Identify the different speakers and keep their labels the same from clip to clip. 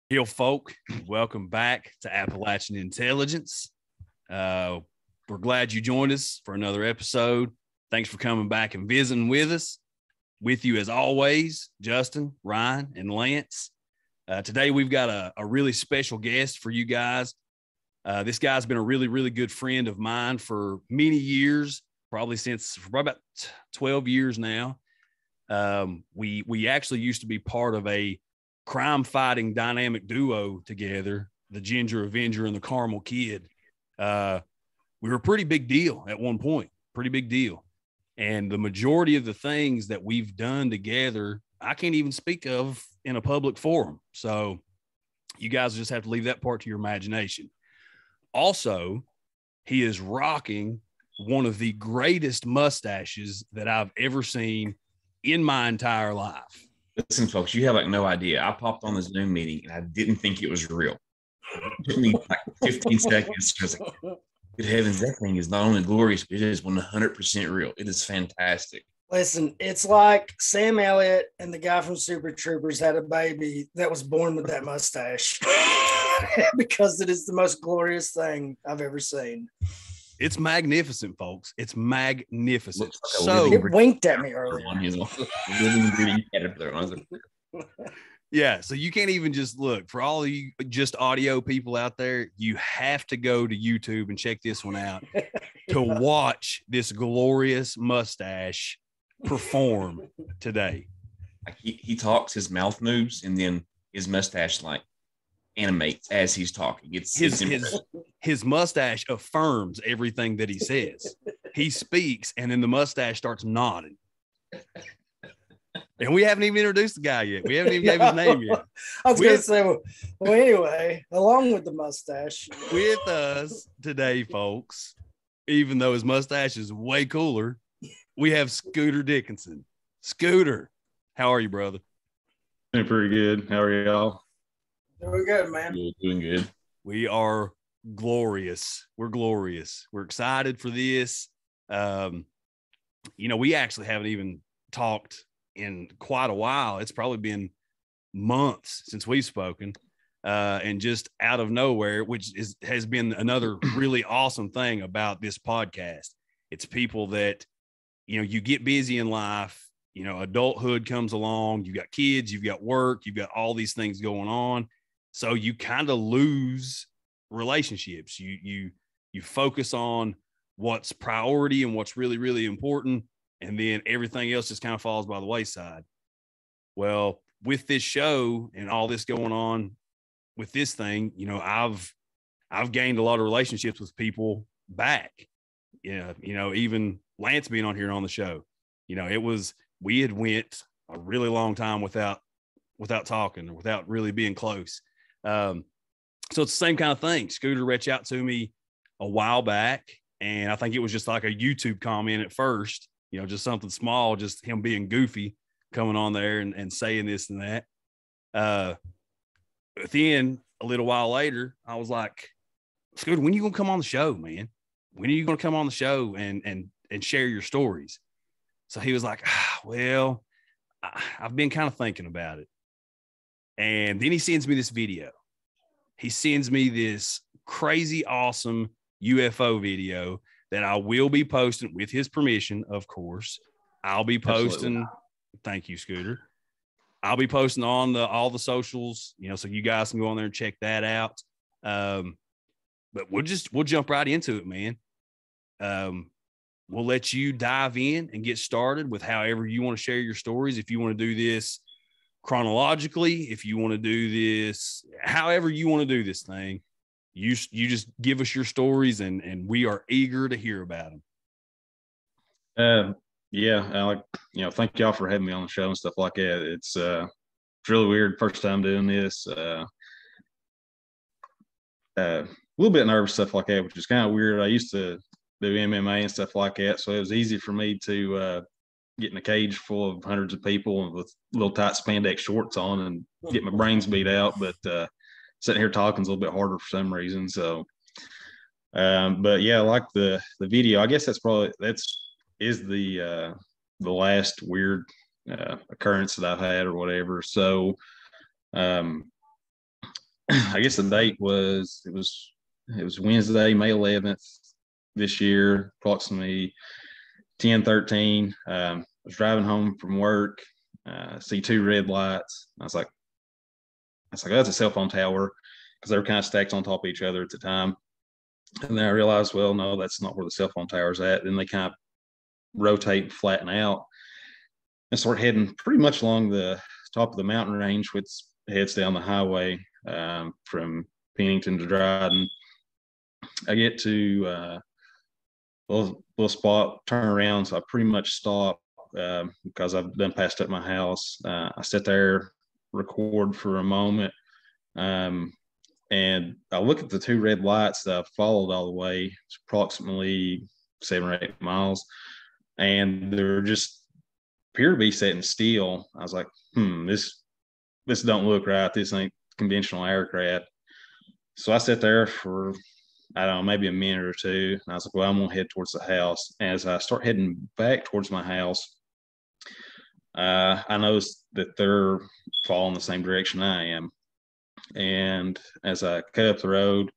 Speaker 1: Hill folk, welcome back to Appalachian Intelligence. We're glad you joined us for another episode. Thanks for coming back and visiting with us. With you, as always, Justin, Ryan, and Lance. Today, we've got a really special guest for you guys. This guy's been a really, really good friend of mine for many years, probably about 12 years now. We actually used to be part of a crime-fighting dynamic duo together, the Ginger Avenger and the Caramel Kid. We were a pretty big deal at one point, pretty big deal. And the majority of the things that we've done together, I can't even speak of in a public forum. So you guys just have to leave that part to your imagination. Also, he is rocking one of the greatest mustaches that I've ever seen in my entire life.
Speaker 2: Listen, folks, you have like no idea. I popped on this Zoom meeting and I didn't think it was real. It took me like 15 seconds. I was like, good heavens, that thing is not only glorious, but it is 100% real. It is fantastic.
Speaker 3: Listen, it's like Sam Elliott and the guy from Super Troopers had a baby that was born with that mustache because it is the most glorious thing I've ever seen.
Speaker 1: It's magnificent, folks. It's magnificent.
Speaker 3: Like so it winked at me earlier.
Speaker 1: Yeah, so you can't even just look. For all of you just audio people out there, you have to go to YouTube and check this one out to watch this glorious mustache perform today.
Speaker 2: Like he talks, his mouth moves, and then his mustache like animates as he's talking.
Speaker 1: His mustache affirms everything that he says. He speaks, and then the mustache starts nodding. And we haven't even introduced the guy yet. We haven't even gave his name yet.
Speaker 3: I was going to say, well, anyway, along with the mustache.
Speaker 1: With us today, folks, even though his mustache is way cooler, we have Scooter Dickenson. Scooter, how are you, brother?
Speaker 4: Doing pretty good. How are y'all?
Speaker 3: Doing good, man.
Speaker 2: Doing good.
Speaker 1: We are glorious. We're glorious. We're excited for this. We actually haven't even talked in quite a while. It's probably been months since we've spoken, and just out of nowhere, which has been another really awesome thing about this podcast. It's people that, you get busy in life, adulthood comes along, you got kids, you've got work, you've got all these things going on. So you kind of lose relationships. You focus on what's priority and what's really, really important. And then everything else just kind of falls by the wayside. Well, with this show and all this going on with this thing, I've gained a lot of relationships with people back. Yeah. Even Lance being on here on the show, we had went a really long time without talking or without really being close. So it's the same kind of thing. Scooter reached out to me a while back, and I think it was just like a YouTube comment at first, just something small, just him being goofy, coming on there and saying this and that. But then a little while later, I was like, Scooter, when are you going to come on the show, man? When are you going to come on the show and share your stories? So he was like, well, I've been kind of thinking about it. And then he sends me this video. He sends me this crazy, awesome UFO video that I will be posting with his permission, of course. I'll be posting. Absolutely. Thank you, Scooter. I'll be posting on all the socials, so you guys can go on there and check that out. But we'll jump right into it, man. We'll let you dive in and get started with however you want to share your stories. If you want to do this chronologically, if you want to do this, however you want to do this thing, you just give us your stories and we are eager to hear about
Speaker 4: them. Yeah. Thank y'all for having me on the show and stuff like that. It's really weird. First time doing this, a little bit nervous, stuff like that, which is kind of weird. I used to do MMA and stuff like that. So it was easy for me to, get in a cage full of hundreds of people with little tight spandex shorts on and get my brains beat out. But sitting here talking is a little bit harder for some reason. So, but yeah, I like the video. I guess that's the last weird occurrence that I've had or whatever. So I guess the date was it was Wednesday, May 11th this year, approximately 10:13. I was driving home from work, see two red lights. I was like, oh, that's a cell phone tower, because they were kind of stacked on top of each other at the time. And then I realized, well, no, that's not where the cell phone tower's at. Then they kind of rotate and flatten out and start heading pretty much along the top of the mountain range, which heads down the highway from Pennington to Dryden. I get to a little spot, turn around, so I pretty much stop because I've done passed up my house. I sit there, record for a moment, and I look at the two red lights that I've followed all the way. It's approximately 7 or 8 miles, and they're just appear to be setting still. I was like, this don't look right. This ain't conventional aircraft. So I sat there for, I don't know, maybe a minute or two. And I was like, well, I'm going to head towards the house. As I start heading back towards my house, I noticed that they're following the same direction I am. And as I cut up the road,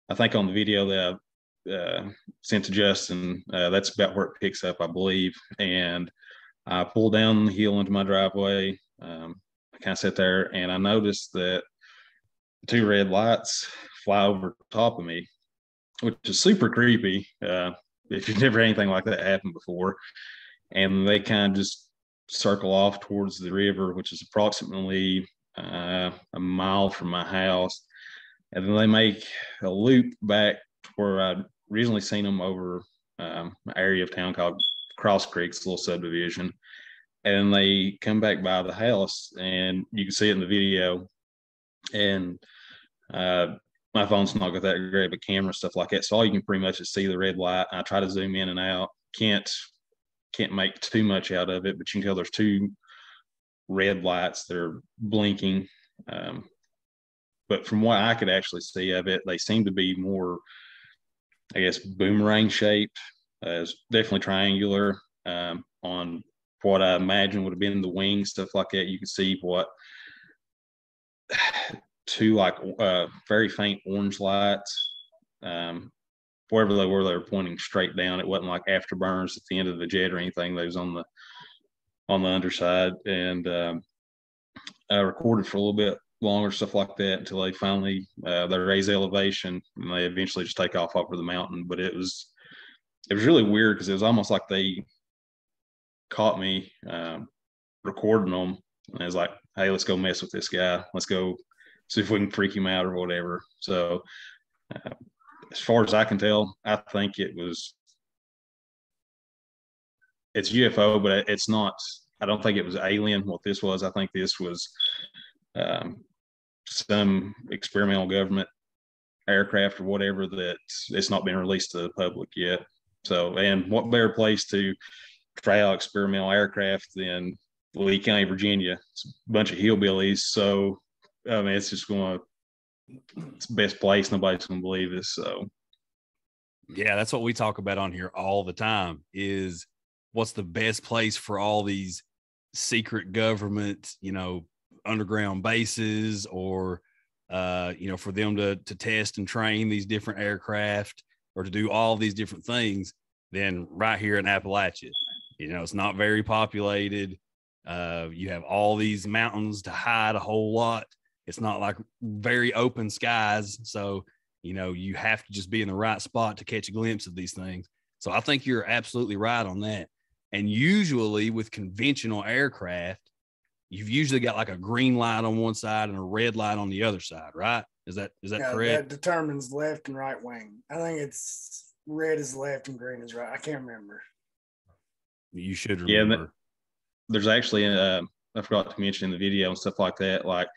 Speaker 4: I think on the video that I sent to Justin, that's about where it picks up, I believe. And I pulled down the hill into my driveway. I kind of sat there, and I noticed that two red lights fly over top of me, which is super creepy if you've never had anything like that happen before. And they kind of just circle off towards the river, which is approximately a mile from my house. And then they make a loop back to where I'd originally seen them over an area of town called Cross Creek's little subdivision. And they come back by the house, and you can see it in the video. And my phone's not got that great of a camera, stuff like that. So all you can pretty much is see the red light. I try to zoom in and out. Can't make too much out of it, but you can tell there's two red lights that are blinking. But from what I could actually see of it, they seem to be more, I guess, boomerang shaped. It's definitely triangular on what I imagine would have been the wings, stuff like that. You can see what two like very faint orange lights. Wherever they were pointing straight down. It wasn't like afterburns at the end of the jet or anything. They was on the underside. And I recorded for a little bit longer, stuff like that, until they finally they raise elevation, and they eventually just take off over the mountain. But it was really weird, because it was almost like they caught me recording them, and I was like, hey, let's go mess with this guy. Let's go see if we can freak him out or whatever. So as far as I can tell, I think it's UFO, but it's not. I don't think it was alien. What this was, I think this was some experimental government aircraft or whatever that it's not been released to the public yet. So, and what better place to try out experimental aircraft than Lee County, Virginia? It's a bunch of hillbillies. So, I mean, it's the best place. Nobody's going to believe this. So,
Speaker 1: yeah, that's what we talk about on here all the time, is what's the best place for all these secret government, underground bases, or, for them to test and train these different aircraft, or to do all these different things, than right here in Appalachia. It's not very populated. You have all these mountains to hide a whole lot. It's not like very open skies. So, you have to just be in the right spot to catch a glimpse of these things. So I think you're absolutely right on that. And usually with conventional aircraft, you've usually got like a green light on one side and a red light on the other side, right? Is that correct?
Speaker 3: That determines left and right wing. I think it's red is left and green is right. I can't remember.
Speaker 1: You should remember.
Speaker 4: Yeah, there's actually I forgot to mention in the video and stuff like that, like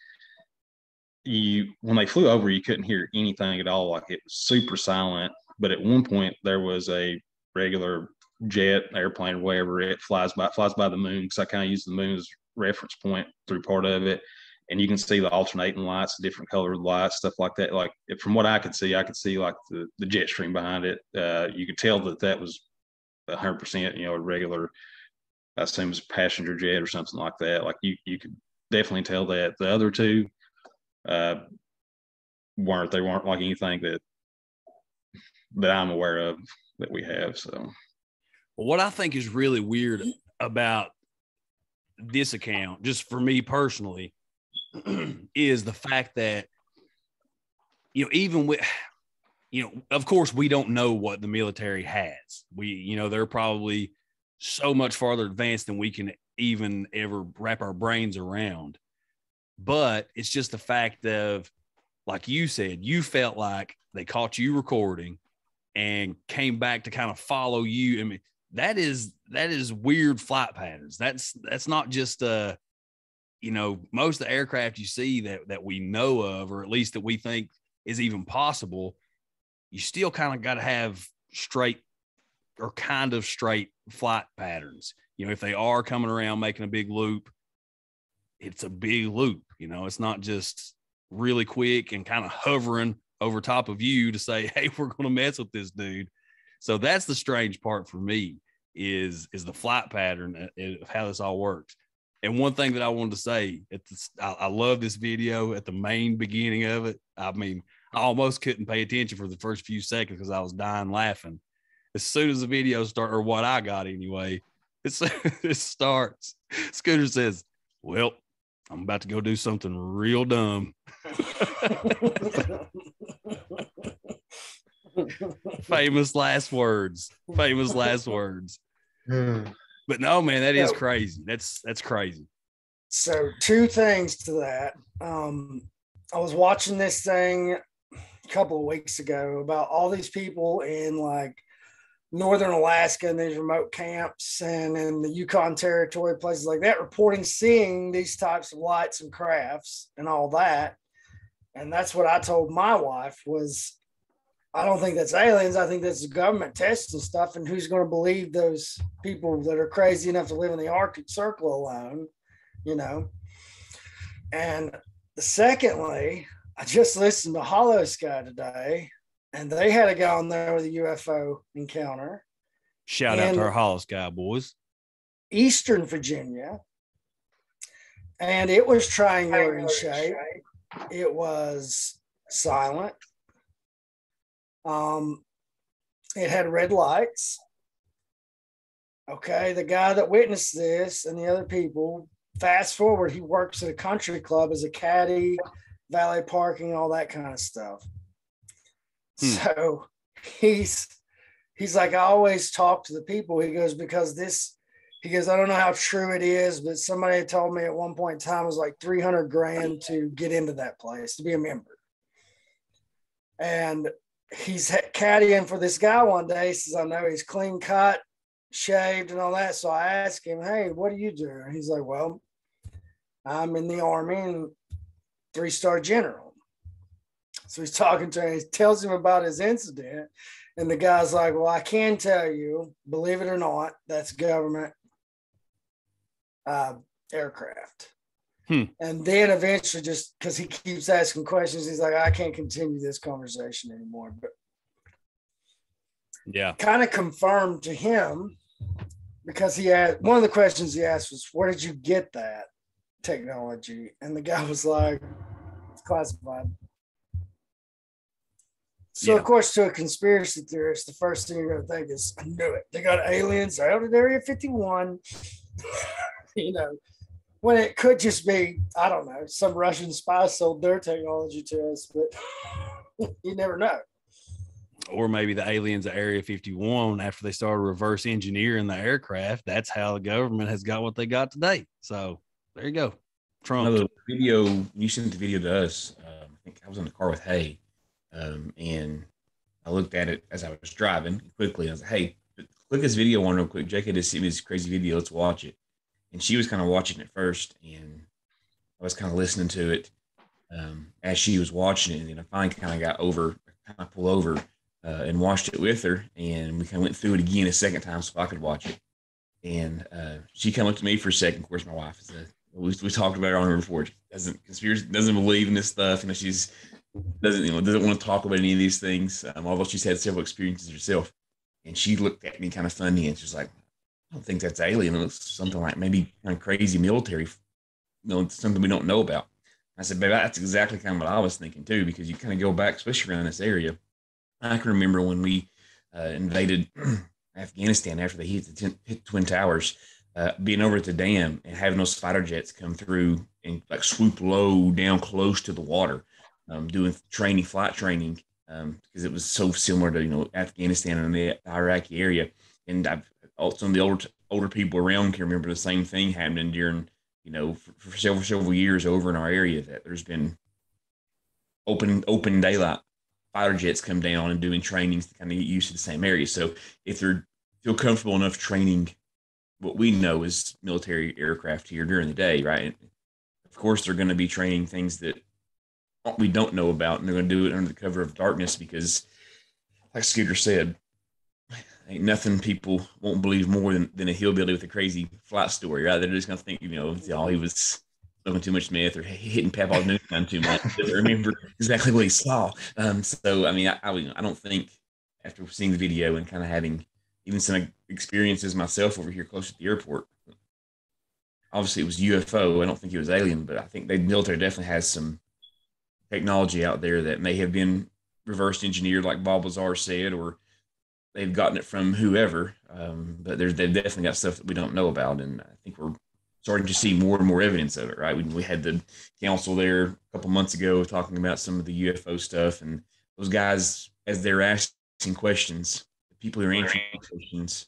Speaker 4: when they flew over, you couldn't hear anything at all. Like, it was super silent. But at one point there was a regular jet, airplane, or whatever. It flies by the moon, because I kind of use the moon as reference point through part of it. And you can see the alternating lights, different colored lights, stuff like that. Like, from what I could see like the jet stream behind it. You could tell that was 100%, a regular, I assume it was a passenger jet or something like that. Like, you could definitely tell that. The other two, weren't like anything that I'm aware of that we have. So
Speaker 1: what I think is really weird about this account, just for me personally, is the fact that, even with, of course, we don't know what the military has. They're probably so much farther advanced than we can even ever wrap our brains around. But it's just the fact of, like you said, you felt like they caught you recording and came back to kind of follow you. I mean, that is weird flight patterns. That's not just most of the aircraft you see that we know of, or at least that we think is even possible. You still kind of got to have straight or kind of straight flight patterns. If they are coming around making a big loop, it's a big loop. It's not just really quick and kind of hovering over top of you to say, hey, we're going to mess with this dude. So that's the strange part for me is the flight pattern of how this all works. And one thing that I wanted to say, I love this video at the main beginning of it. I mean, I almost couldn't pay attention for the first few seconds because I was dying laughing. As soon as the video started, or what I got anyway, it starts. Scooter says, well, I'm about to go do something real dumb. Famous last words. But no, man, that is crazy. That's crazy.
Speaker 3: So 2 things to that. I was watching this thing a couple of weeks ago about all these people in like northern Alaska and these remote camps and in the Yukon Territory, places like that, reporting seeing these types of lights and crafts and all that. And that's what I told my wife was, I don't think that's aliens. I think that's the government testing stuff. And who's going to believe those people that are crazy enough to live in the Arctic Circle alone, And secondly, I just listened to Hollow Sky today, and they had a guy on there with a UFO encounter.
Speaker 1: Shout out to our Hollow Sky boys.
Speaker 3: Eastern Virginia. And it was triangular in shape. It was silent. It had red lights. Okay, the guy that witnessed this and the other people, fast forward, he works at a country club as a caddy, valet parking, all that kind of stuff. So he's like, I always talk to the people. He goes, I don't know how true it is, but somebody had told me at one point in time it was like $300,000 to get into that place, to be a member. And he's caddying for this guy one day. He says, I know he's clean cut, shaved and all that. So I asked him, hey, what do you do? And he's like, well, I'm in the Army and 3-star general. So he's talking to him. He tells him about his incident. And the guy's like, well, I can tell you, believe it or not, that's government aircraft. And then eventually, just because he keeps asking questions, he's like, I can't continue this conversation anymore. But
Speaker 1: yeah, kind
Speaker 3: of confirmed to him, because he had one of the questions he asked was, where did you get that technology? And the guy was like, it's classified. So, of course, to a conspiracy theorist, the first thing you're going to think is, I knew it. They got aliens out of Area 51. When it could just be, I don't know, some Russian spy sold their technology to us, but you never know.
Speaker 1: Or maybe the aliens at Area 51, after they started reverse engineering the aircraft, that's how the government has got what they got today. So there you go. Trump.
Speaker 2: The video, you sent the video to us. I think I was in the car with Hay, and I looked at it as I was driving quickly. I was like, hey, click this video on real quick. Jake had just seen this crazy video. Let's watch it. And she was kind of watching it first, and I was kind of listening to it as she was watching it. And then I finally kind of pulled over and watched it with her. And we kind of went through it again a second time so I could watch it. And she kind of looked at me for a second. Of course, my wife is we talked about it on her before. Doesn't believe in this stuff. She's doesn't want to talk about any of these things. Although she's had several experiences herself. And she looked at me kind of funny, and she's like, I don't think that's alien. It looks something like maybe kind of crazy military, something we don't know about. I said, babe, that's exactly kind of what I was thinking too, because you kind of go back, especially around this area. I can remember when we invaded Afghanistan after they hit hit Twin Towers, being over at the dam and having those fighter jets come through and like swoop low down close to the water, doing flight training, because it was so similar to Afghanistan and the Iraqi area. And some of the older people around can remember the same thing happening during for several years over in our area, that there's been open daylight fighter jets come down and doing trainings to kind of get used to the same area. So if they're feel comfortable enough training what we know is military aircraft here during the day, right? Of course, they're going to be training things that we don't know about, and they're going to do it under the cover of darkness because, like Scooter said, ain't nothing people won't believe more than a hillbilly with a crazy flight story, right? They're just going to think, he was smoking too much meth or hitting Papa's Newtown too much. Doesn't remember exactly what he saw. So, I mean, I don't think after seeing the video and kind of having even some experiences myself over here close to the airport, obviously it was UFO. I don't think it was alien, but I think the military definitely has some technology out there that may have been reverse engineered, like Bob Lazar said, or they've gotten it from whoever. But they've definitely got stuff that we don't know about. And I think we're starting to see more and more evidence of it, right? We had the council there a couple months ago talking about some of the UFO stuff, and those guys, as they're asking questions, the people who are answering questions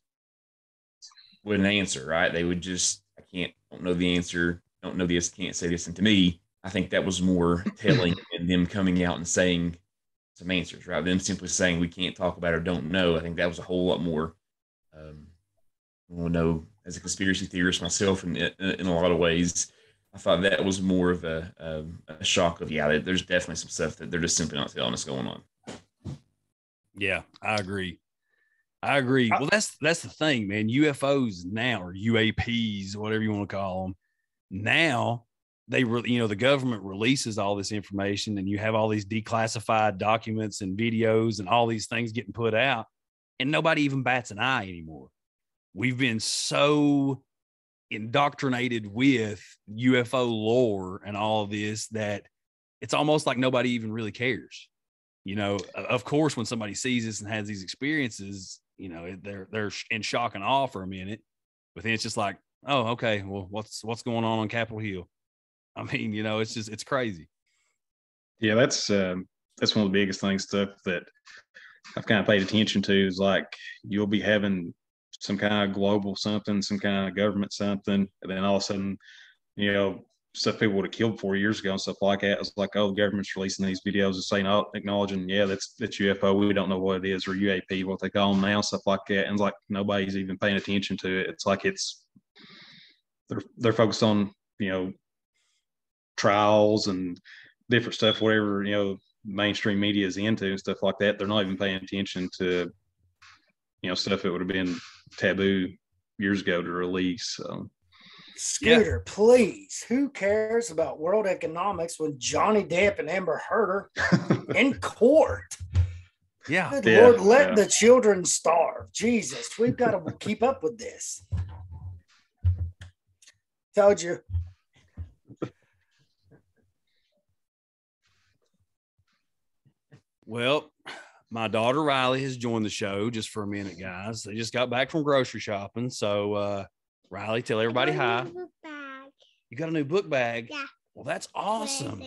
Speaker 2: wouldn't answer, right? They would just, don't know the answer, don't know this, can't say this. And to me, I think that was more telling than them coming out and saying some answers, right? Them simply saying we can't talk about it or don't know. I think that was a whole lot more. I know, as a conspiracy theorist myself, in a lot of ways, I thought that was more of a shock of, there's definitely some stuff that they're just simply not telling us going on.
Speaker 1: Yeah, I agree. Well, that's the thing, man. UFOs now, or UAPs, whatever you want to call them, now the government releases all this information, and you have all these declassified documents and videos and all these things getting put out, and nobody even bats an eye anymore. We've been so indoctrinated with UFO lore and all of this that it's almost like nobody even really cares. Of course, when somebody sees this and has these experiences, they're in shock and awe for a minute, but then it's just like, oh, okay, well, what's going on Capitol Hill? I mean, it's crazy.
Speaker 4: Yeah, that's one of the biggest things, stuff that I've kind of paid attention to, is like you'll be having some kind of global something, some kind of government something, and then all of a sudden, stuff people would have killed 4 years ago and stuff like that. It's like, oh, the government's releasing these videos and saying, acknowledging, that's UFO. We don't know what it is, or UAP, what they call them now, stuff like that. And it's like nobody's even paying attention to it. It's like they're focused on trials and different stuff, whatever mainstream media is into and stuff like that. They're not even paying attention to stuff that would have been taboo years ago to release. So
Speaker 3: Scooter, please, who cares about world economics when Johnny Depp and Amber Heard are in court?
Speaker 1: Yeah.
Speaker 3: Good Lord, let the children starve. Jesus, we've got to keep up with this. Told you.
Speaker 1: Well, my daughter Riley has joined the show just for a minute, guys. They just got back from grocery shopping. So, Riley, tell everybody hi. You got a new book bag?
Speaker 5: Yeah.
Speaker 1: Well, that's awesome.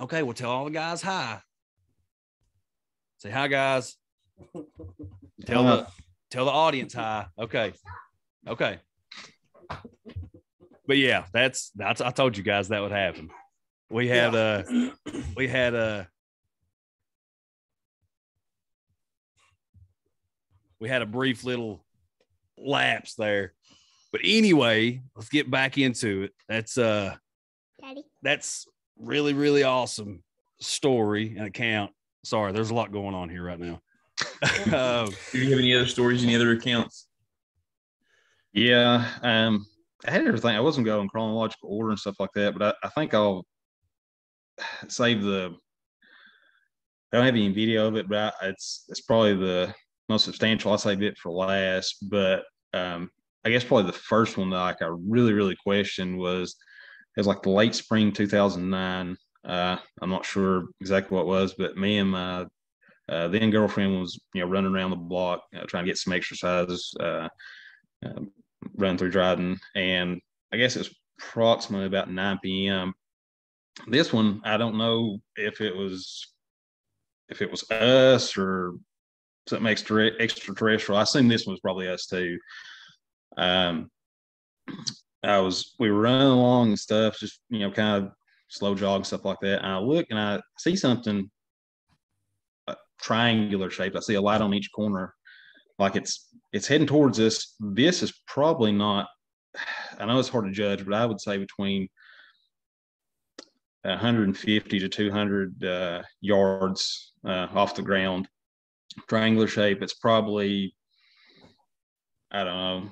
Speaker 1: Okay, well, tell all the guys hi. Say hi, guys. Tell the audience hi. Okay. But yeah, that's I told you guys that would happen. We had a brief little lapse there. But anyway, let's get back into it. That's really, really awesome story and account. Sorry, there's a lot going on here right now.
Speaker 2: Do you have any other stories, any other accounts?
Speaker 4: Yeah, I had everything. I wasn't going chronological order and stuff like that, but I think I'll save I don't have any video of it, but it's probably the most substantial. I'll save it for last. But I guess probably the first one that I really, really questioned was was like the late spring 2009. I'm not sure exactly what it was, but me and my then girlfriend was, running around the block trying to get some exercises, run through Dryden, and I guess it was approximately about 9 p.m. This one, I don't know if it was us or something extraterrestrial. I assume this one was probably us too. We were running along and stuff, just kind of slow jog, stuff like that. And I look and I see something triangular shaped. I see a light on each corner, like it's heading towards us. This is probably not, I know it's hard to judge, but I would say between 150 to 200 yards off the ground. Triangular shape. It's probably, I don't know,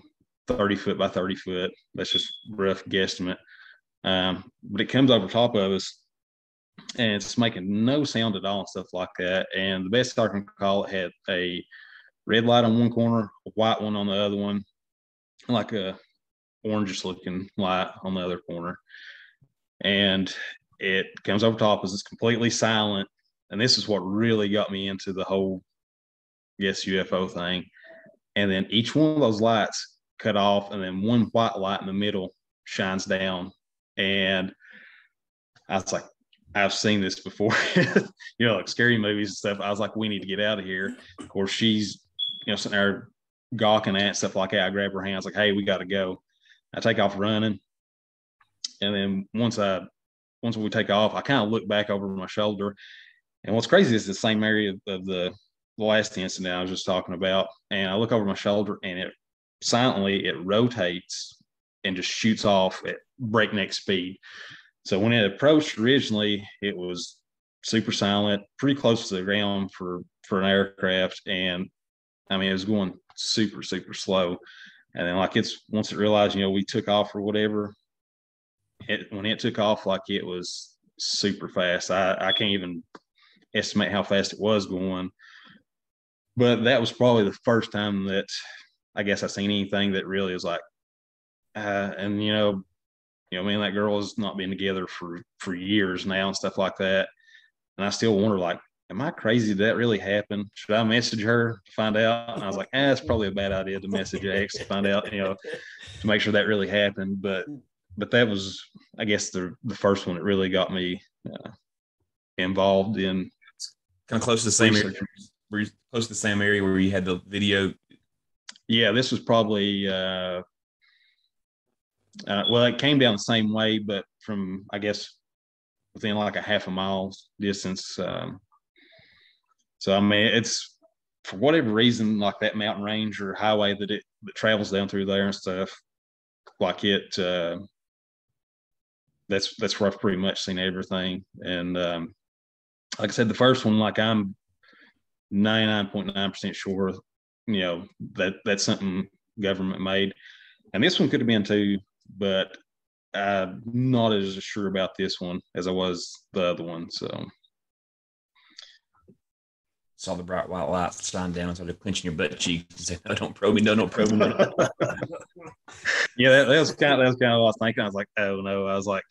Speaker 4: 30 foot by 30 foot. That's just rough guesstimate. But it comes over top of us and it's making no sound at all and stuff like that. And the best I can recall, it had a red light on one corner, a white one on the other one, like a orangish looking light on the other corner. And it comes over top as it's completely silent. And this is what really got me into the whole, UFO thing. And then each one of those lights cut off, and then one white light in the middle shines down. And I was like, I've seen this before, like scary movies and stuff. I was like, we need to get out of here. Of course, she's, sitting there gawking at stuff like that. I grab her hand. I was like, hey, we got to go. I take off running. And then once we take off, I kind of look back over my shoulder. And what's crazy is the same area of the last incident I was just talking about. And I look over my shoulder and it rotates and just shoots off at breakneck speed. So when it approached originally, it was super silent, pretty close to the ground for an aircraft. And I mean, it was going super, super slow. And then once it realized, we took off or whatever, when it took off, like it was super fast. I can't even estimate how fast it was going. But that was probably the first time that I guess I seen anything that really was like, and me and that girl has not been together for years now and stuff like that. And I still wonder, like, am I crazy? Did that really happen? Should I message her to find out? And I was like, it's probably a bad idea to message X to find out, to make sure that really happened. But that was, I guess, the first one that really got me involved in
Speaker 2: kind of close to the same area. Were you close to the same area where you had the video?
Speaker 4: Yeah, this was probably it came down the same way, but from, I guess, within like a half a mile distance. So I mean, it's, for whatever reason, like that mountain range or highway that travels down through there and stuff, like it. That's where I've pretty much seen everything. And like I said, the first one, like I'm 99.9% sure, that's something government made. And this one could have been too, but I'm not as sure about this one as I was the other one. So
Speaker 2: saw the bright white lights shine down, started clenching your butt cheeks and saying, "No, don't probe me! No, don't probe me!" No.
Speaker 4: Yeah, that was kind of what I was thinking. I was like, oh no, I was like,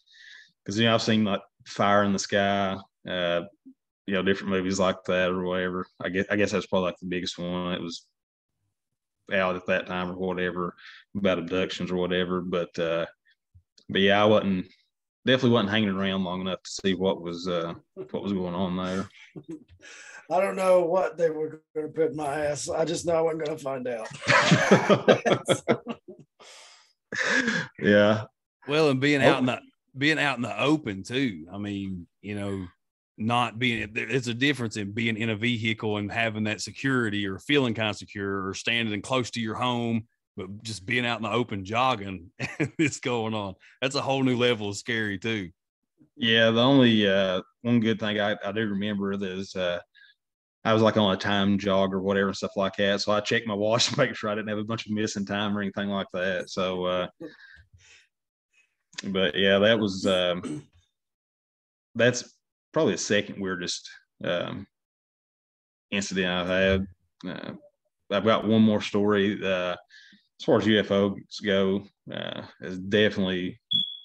Speaker 4: because I've seen like Fire in the Sky, different movies like that or whatever. I guess that's probably like the biggest one. It was out at that time or whatever about abductions or whatever. But yeah, I definitely wasn't hanging around long enough to see what was going on there.
Speaker 3: I don't know what they were going to put in my ass. I just know I wasn't going to find out.
Speaker 4: Yeah.
Speaker 1: Well, and being out in the open too. I mean, not being, it's a difference in being in a vehicle and having that security or feeling kind of secure, or standing close to your home, but just being out in the open jogging and it's going on. That's a whole new level of scary too.
Speaker 4: Yeah. The only one good thing I do remember is I was like on a time jog or whatever and stuff like that. So I checked my watch to make sure I didn't have a bunch of missing time or anything like that. So, but yeah, that was, that's probably the second weirdest incident I've had. I've got one more story. As far as UFOs go, it's definitely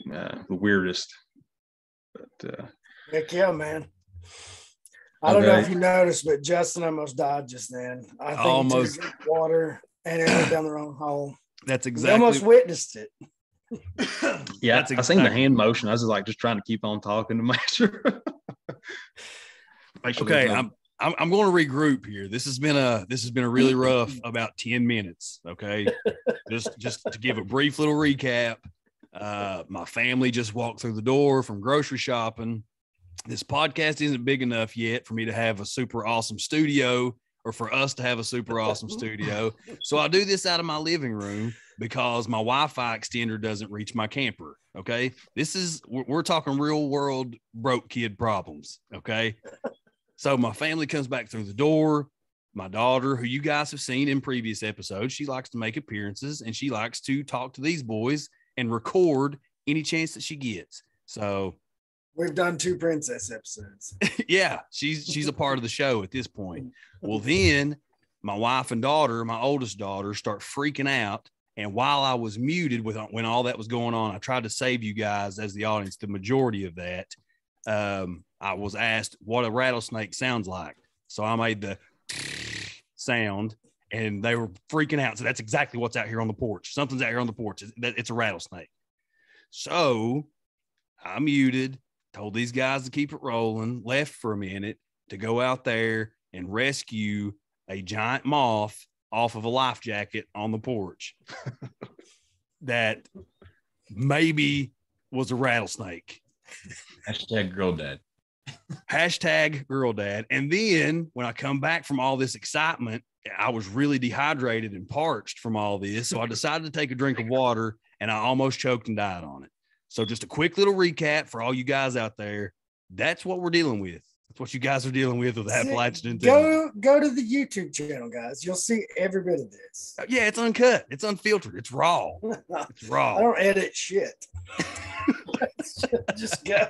Speaker 4: the weirdest. But
Speaker 3: heck yeah, man. I don't know if you noticed, but Justin almost died just then. I think
Speaker 1: Almost.
Speaker 3: he took water and it went down the wrong hole.
Speaker 1: That's
Speaker 3: He
Speaker 1: exactly.
Speaker 3: almost witnessed it.
Speaker 4: Yeah,
Speaker 1: That's
Speaker 4: I seen the hand motion. I was just trying to keep on talking to make sure.
Speaker 1: Okay, I'm going to regroup here. This has been a really rough about 10 minutes. Okay, just to give a brief little recap. My family just walked through the door from grocery shopping. This podcast isn't big enough yet for me to have a super awesome studio, or for us to have a super awesome studio. So I do this out of my living room because my Wi-Fi extender doesn't reach my camper. Okay. We're talking real world broke kid problems. Okay. So my family comes back through the door. My daughter, who you guys have seen in previous episodes, she likes to make appearances and she likes to talk to these boys and record any chance that she gets. So
Speaker 3: we've done 2 princess episodes.
Speaker 1: Yeah, she's a part of the show at this point. Well, then my wife and daughter, my oldest daughter, start freaking out. And while I was muted when all that was going on, I tried to save you guys as the audience, the majority of that. I was asked what a rattlesnake sounds like. So I made the sound and they were freaking out. So that's exactly what's out here on the porch. Something's out here on the porch. It's a rattlesnake. So I muted, told these guys to keep it rolling, left for a minute to go out there and rescue a giant moth off of a life jacket on the porch that maybe was a rattlesnake.
Speaker 2: Hashtag girl dad.
Speaker 1: Hashtag girl dad. And then when I come back from all this excitement, I was really dehydrated and parched from all this. So I decided to take a drink of water and I almost choked and died on it. So just a quick little recap for all you guys out there. That's what we're dealing with. That's what you guys are dealing with Appalachian Intelligence.
Speaker 3: Go to the YouTube channel, guys. You'll see every bit of this.
Speaker 1: Yeah, it's uncut. It's unfiltered. It's raw. It's raw.
Speaker 3: I don't edit shit. Just go.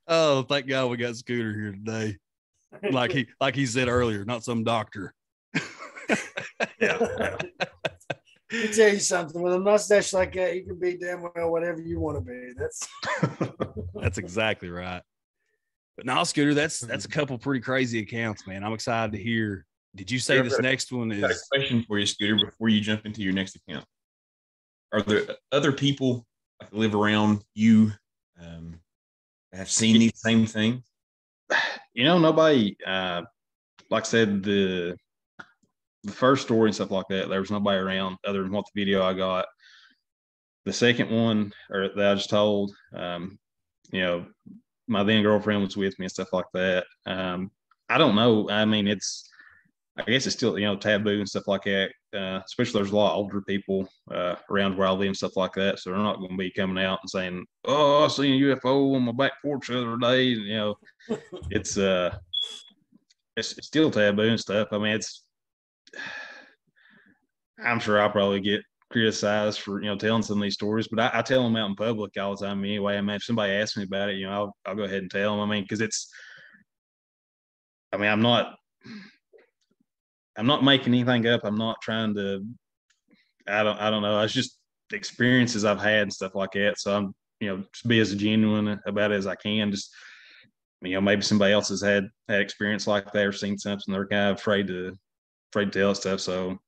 Speaker 1: Oh, thank God we got Scooter here today. Like he said earlier, not some doctor.
Speaker 3: Yeah. Let me tell you something. With a mustache like that, you can be damn well whatever you want to be.
Speaker 1: That's exactly right. But now, Scooter, that's a couple pretty crazy accounts, man. I'm excited to hear. Did you say this next one is?
Speaker 2: I've got a question for you, Scooter, before you jump into your next account. Are there other people that live around you that have seen these same things?
Speaker 4: Nobody. Like I said, the first story and stuff like that, there was nobody around other than what the video I got. The second one, or that I just told, my then girlfriend was with me and stuff like that. I don't know. I mean, I guess it's still, taboo and stuff like that. Especially there's a lot of older people around where I live and stuff like that. So they're not going to be coming out and saying, "Oh, I seen a UFO on my back porch the other day." And, it's still taboo and stuff. I mean, I'm sure I'll probably get criticized for telling some of these stories, but I tell them out in public all the time anyway. I mean, if somebody asks me about it, I'll go ahead and tell them. I mean, because I'm not making anything up. I'm not trying to. I don't know. It's just experiences I've had and stuff like that. So I'm just be as genuine about it as I can. Just maybe somebody else has had experience like that or seen something. They're kind of afraid to tell stuff. So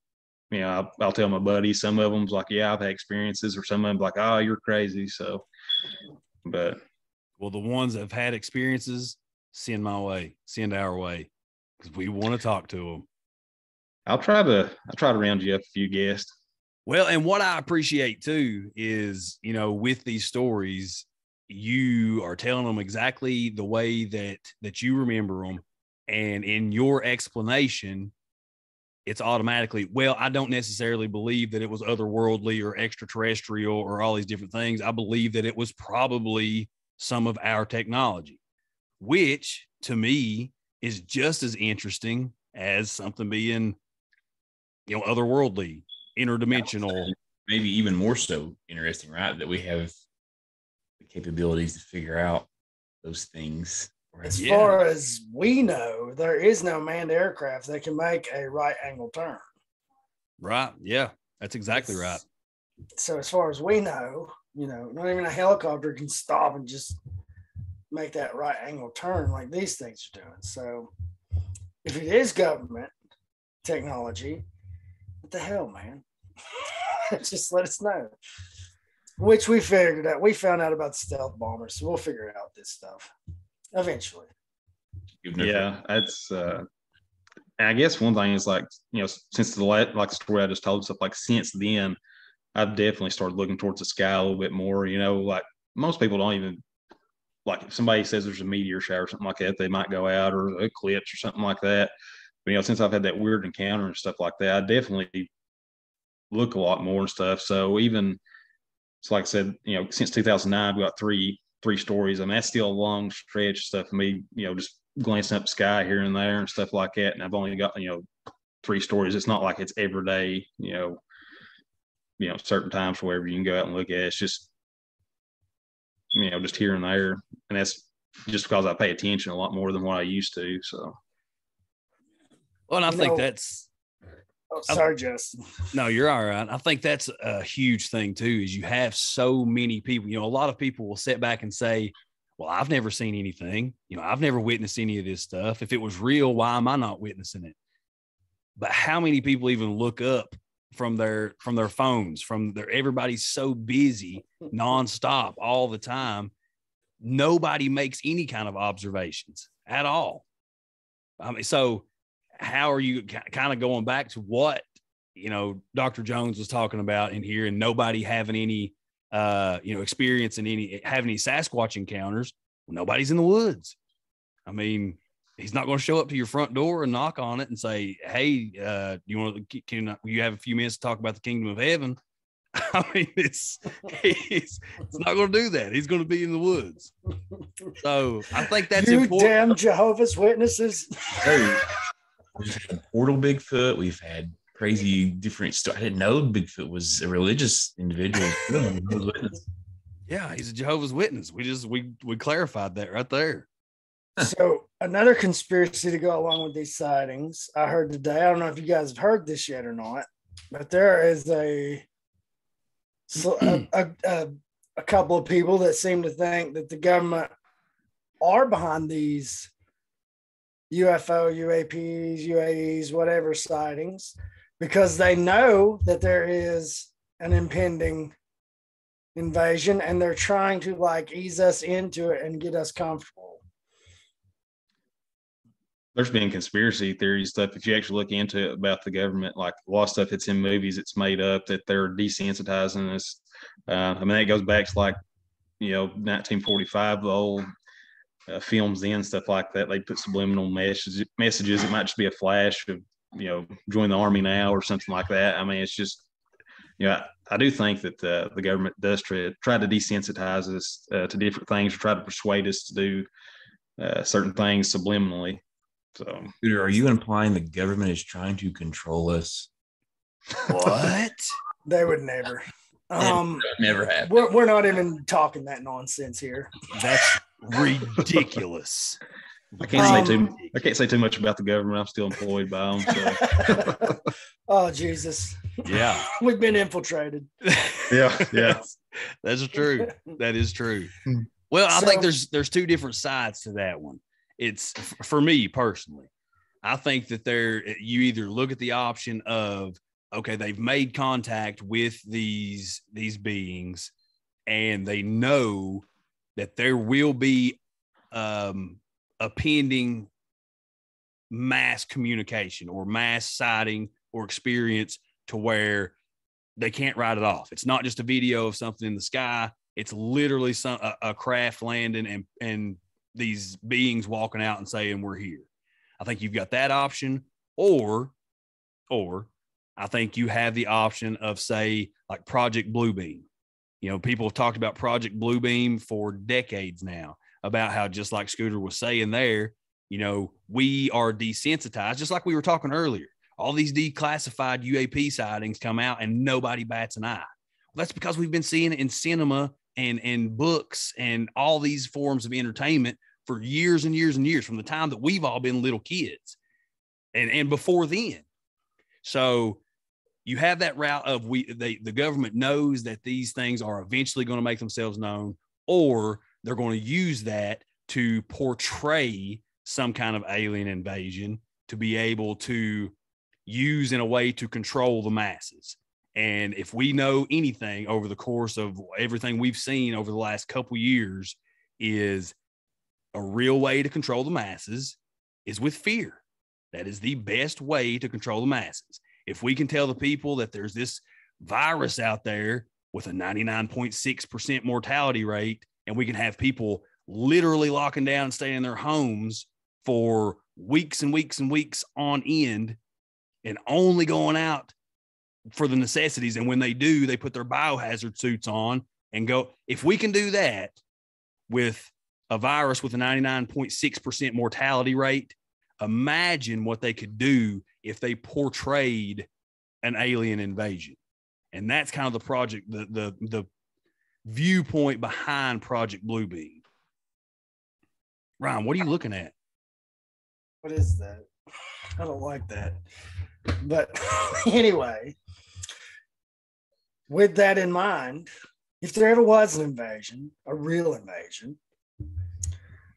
Speaker 4: I'll tell my buddies. Some of them's like, "Yeah, I've had experiences," or some of them like, "Oh, you're crazy." So, but
Speaker 1: the ones that have had experiences, send our way, because we want to talk to them.
Speaker 4: I'll try to round you up a few guests.
Speaker 1: Well, and what I appreciate too is, with these stories, you are telling them exactly the way that you remember them, and in your explanation, it's automatically, well, I don't necessarily believe that it was otherworldly or extraterrestrial or all these different things. I believe that it was probably some of our technology, which to me is just as interesting as something being, otherworldly, interdimensional.
Speaker 2: Maybe even more so interesting, right? That we have the capabilities to figure out those things.
Speaker 3: As far as we know, there is no manned aircraft that can make a right angle turn.
Speaker 1: Right. Yeah, that's exactly right.
Speaker 3: So as far as we know, not even a helicopter can stop and just make that right angle turn like these things are doing. So if it is government technology, what the hell, man? Just let us know. Which we figured out. We found out about the stealth bombers, so we'll figure out this stuff eventually.
Speaker 4: Yeah, that's and I guess one thing is like, since the story I just told, stuff like since then, I've definitely started looking towards the sky a little bit more. Like most people don't even, like if somebody says there's a meteor shower or something like that, they might go out, or eclipse or something like that. But since I've had that weird encounter and stuff like that, I definitely look a lot more and stuff. So even, so like I said, since 2009, we got three stories. I mean, that's still a long stretch of stuff for me, just glancing up the sky here and there and stuff like that. And I've only got, 3 stories. It's not like it's every day, certain times wherever you can go out and look at it. It's just, just here and there. And that's just because I pay attention a lot more than what I used to. So.
Speaker 1: Well, and I think that's.
Speaker 3: Oh, sorry, Justin.
Speaker 1: No, you're all right. I think that's a huge thing too, is you have so many people, a lot of people will sit back and say, well, I've never seen anything, I've never witnessed any of this stuff. If it was real, why am I not witnessing it? But how many people even look up from their phones, everybody's so busy nonstop all the time. Nobody makes any kind of observations at all. I mean, so how are you kind of going back to what, Dr. Jones was talking about in here, and nobody having any, experience in having any Sasquatch encounters? Well, nobody's in the woods. I mean, he's not going to show up to your front door and knock on it and say, hey, can you have a few minutes to talk about the kingdom of heaven? I mean, he's not going to do that. He's going to be in the woods. So I think that's important.
Speaker 3: Damn Jehovah's Witnesses.
Speaker 2: Hey. We've had portal Bigfoot. We've had crazy different stuff. I didn't know Bigfoot was a religious individual.
Speaker 1: Yeah, he's a Jehovah's Witness. We clarified that right there.
Speaker 3: So another conspiracy to go along with these sightings I heard today. I don't know if you guys have heard this yet or not, but there is a couple of people that seem to think that the government are behind these UFO, UAPs, UAEs, whatever sightings, because they know that there is an impending invasion and they're trying to ease us into it and get us comfortable.
Speaker 4: There's been conspiracy theory stuff. If you actually look into it about the government, like a lot of stuff that's in movies, it's made up, that they're desensitizing us. I mean, it goes back to 1945, the old films then, stuff like that. They put subliminal messages. It might just be a flash of, join the army now or something like that. I mean, it's just, I do think that the government does try to desensitize us to different things, or try to persuade us to do certain things subliminally. So,
Speaker 2: Peter, are you implying the government is trying to control us?
Speaker 1: What?
Speaker 3: They would never.
Speaker 2: Never have.
Speaker 3: We're not even talking that nonsense here.
Speaker 1: That's ridiculous.
Speaker 4: I can't say too much about the government. I'm still employed by them. So.
Speaker 3: Oh, Jesus.
Speaker 1: Yeah.
Speaker 3: We've been infiltrated.
Speaker 4: Yeah.
Speaker 1: That's true. That is true. Well, I think there's 2 different sides to that one. It's, for me personally, I think that you either look at the option of, okay, they've made contact with these beings and they know that there will be a pending mass communication or mass sighting or experience to where they can't write it off. It's not just a video of something in the sky. It's literally a craft landing and these beings walking out and saying, we're here. I think you've got that option, or I think you have the option of, say, like Project Bluebeam. People have talked about Project Bluebeam for decades now, about how, just like Scooter was saying there, we are desensitized, just like we were talking earlier. All these declassified UAP sightings come out and nobody bats an eye. Well, that's because we've been seeing it in cinema and books and all these forms of entertainment for years and years and years, from the time that we've all been little kids and before then. So you have that route of the government knows that these things are eventually going to make themselves known, or they're going to use that to portray some kind of alien invasion to be able to use in a way to control the masses. And if we know anything over the course of everything we've seen over the last couple years, is a real way to control the masses is with fear. That is the best way to control the masses. If we can tell the people that there's this virus out there with a 99.6% mortality rate, and we can have people literally locking down and staying in their homes for weeks and weeks and weeks on end and only going out for the necessities. And when they do, they put their biohazard suits on and go. If we can do that with a virus with a 99.6% mortality rate, imagine what they could do if they portrayed an alien invasion. And that's kind of the project, the viewpoint behind Project Bluebeam. Ryan, what are you looking at?
Speaker 3: What is that? I don't like that. But anyway, with that in mind, if there ever was an invasion, a real invasion,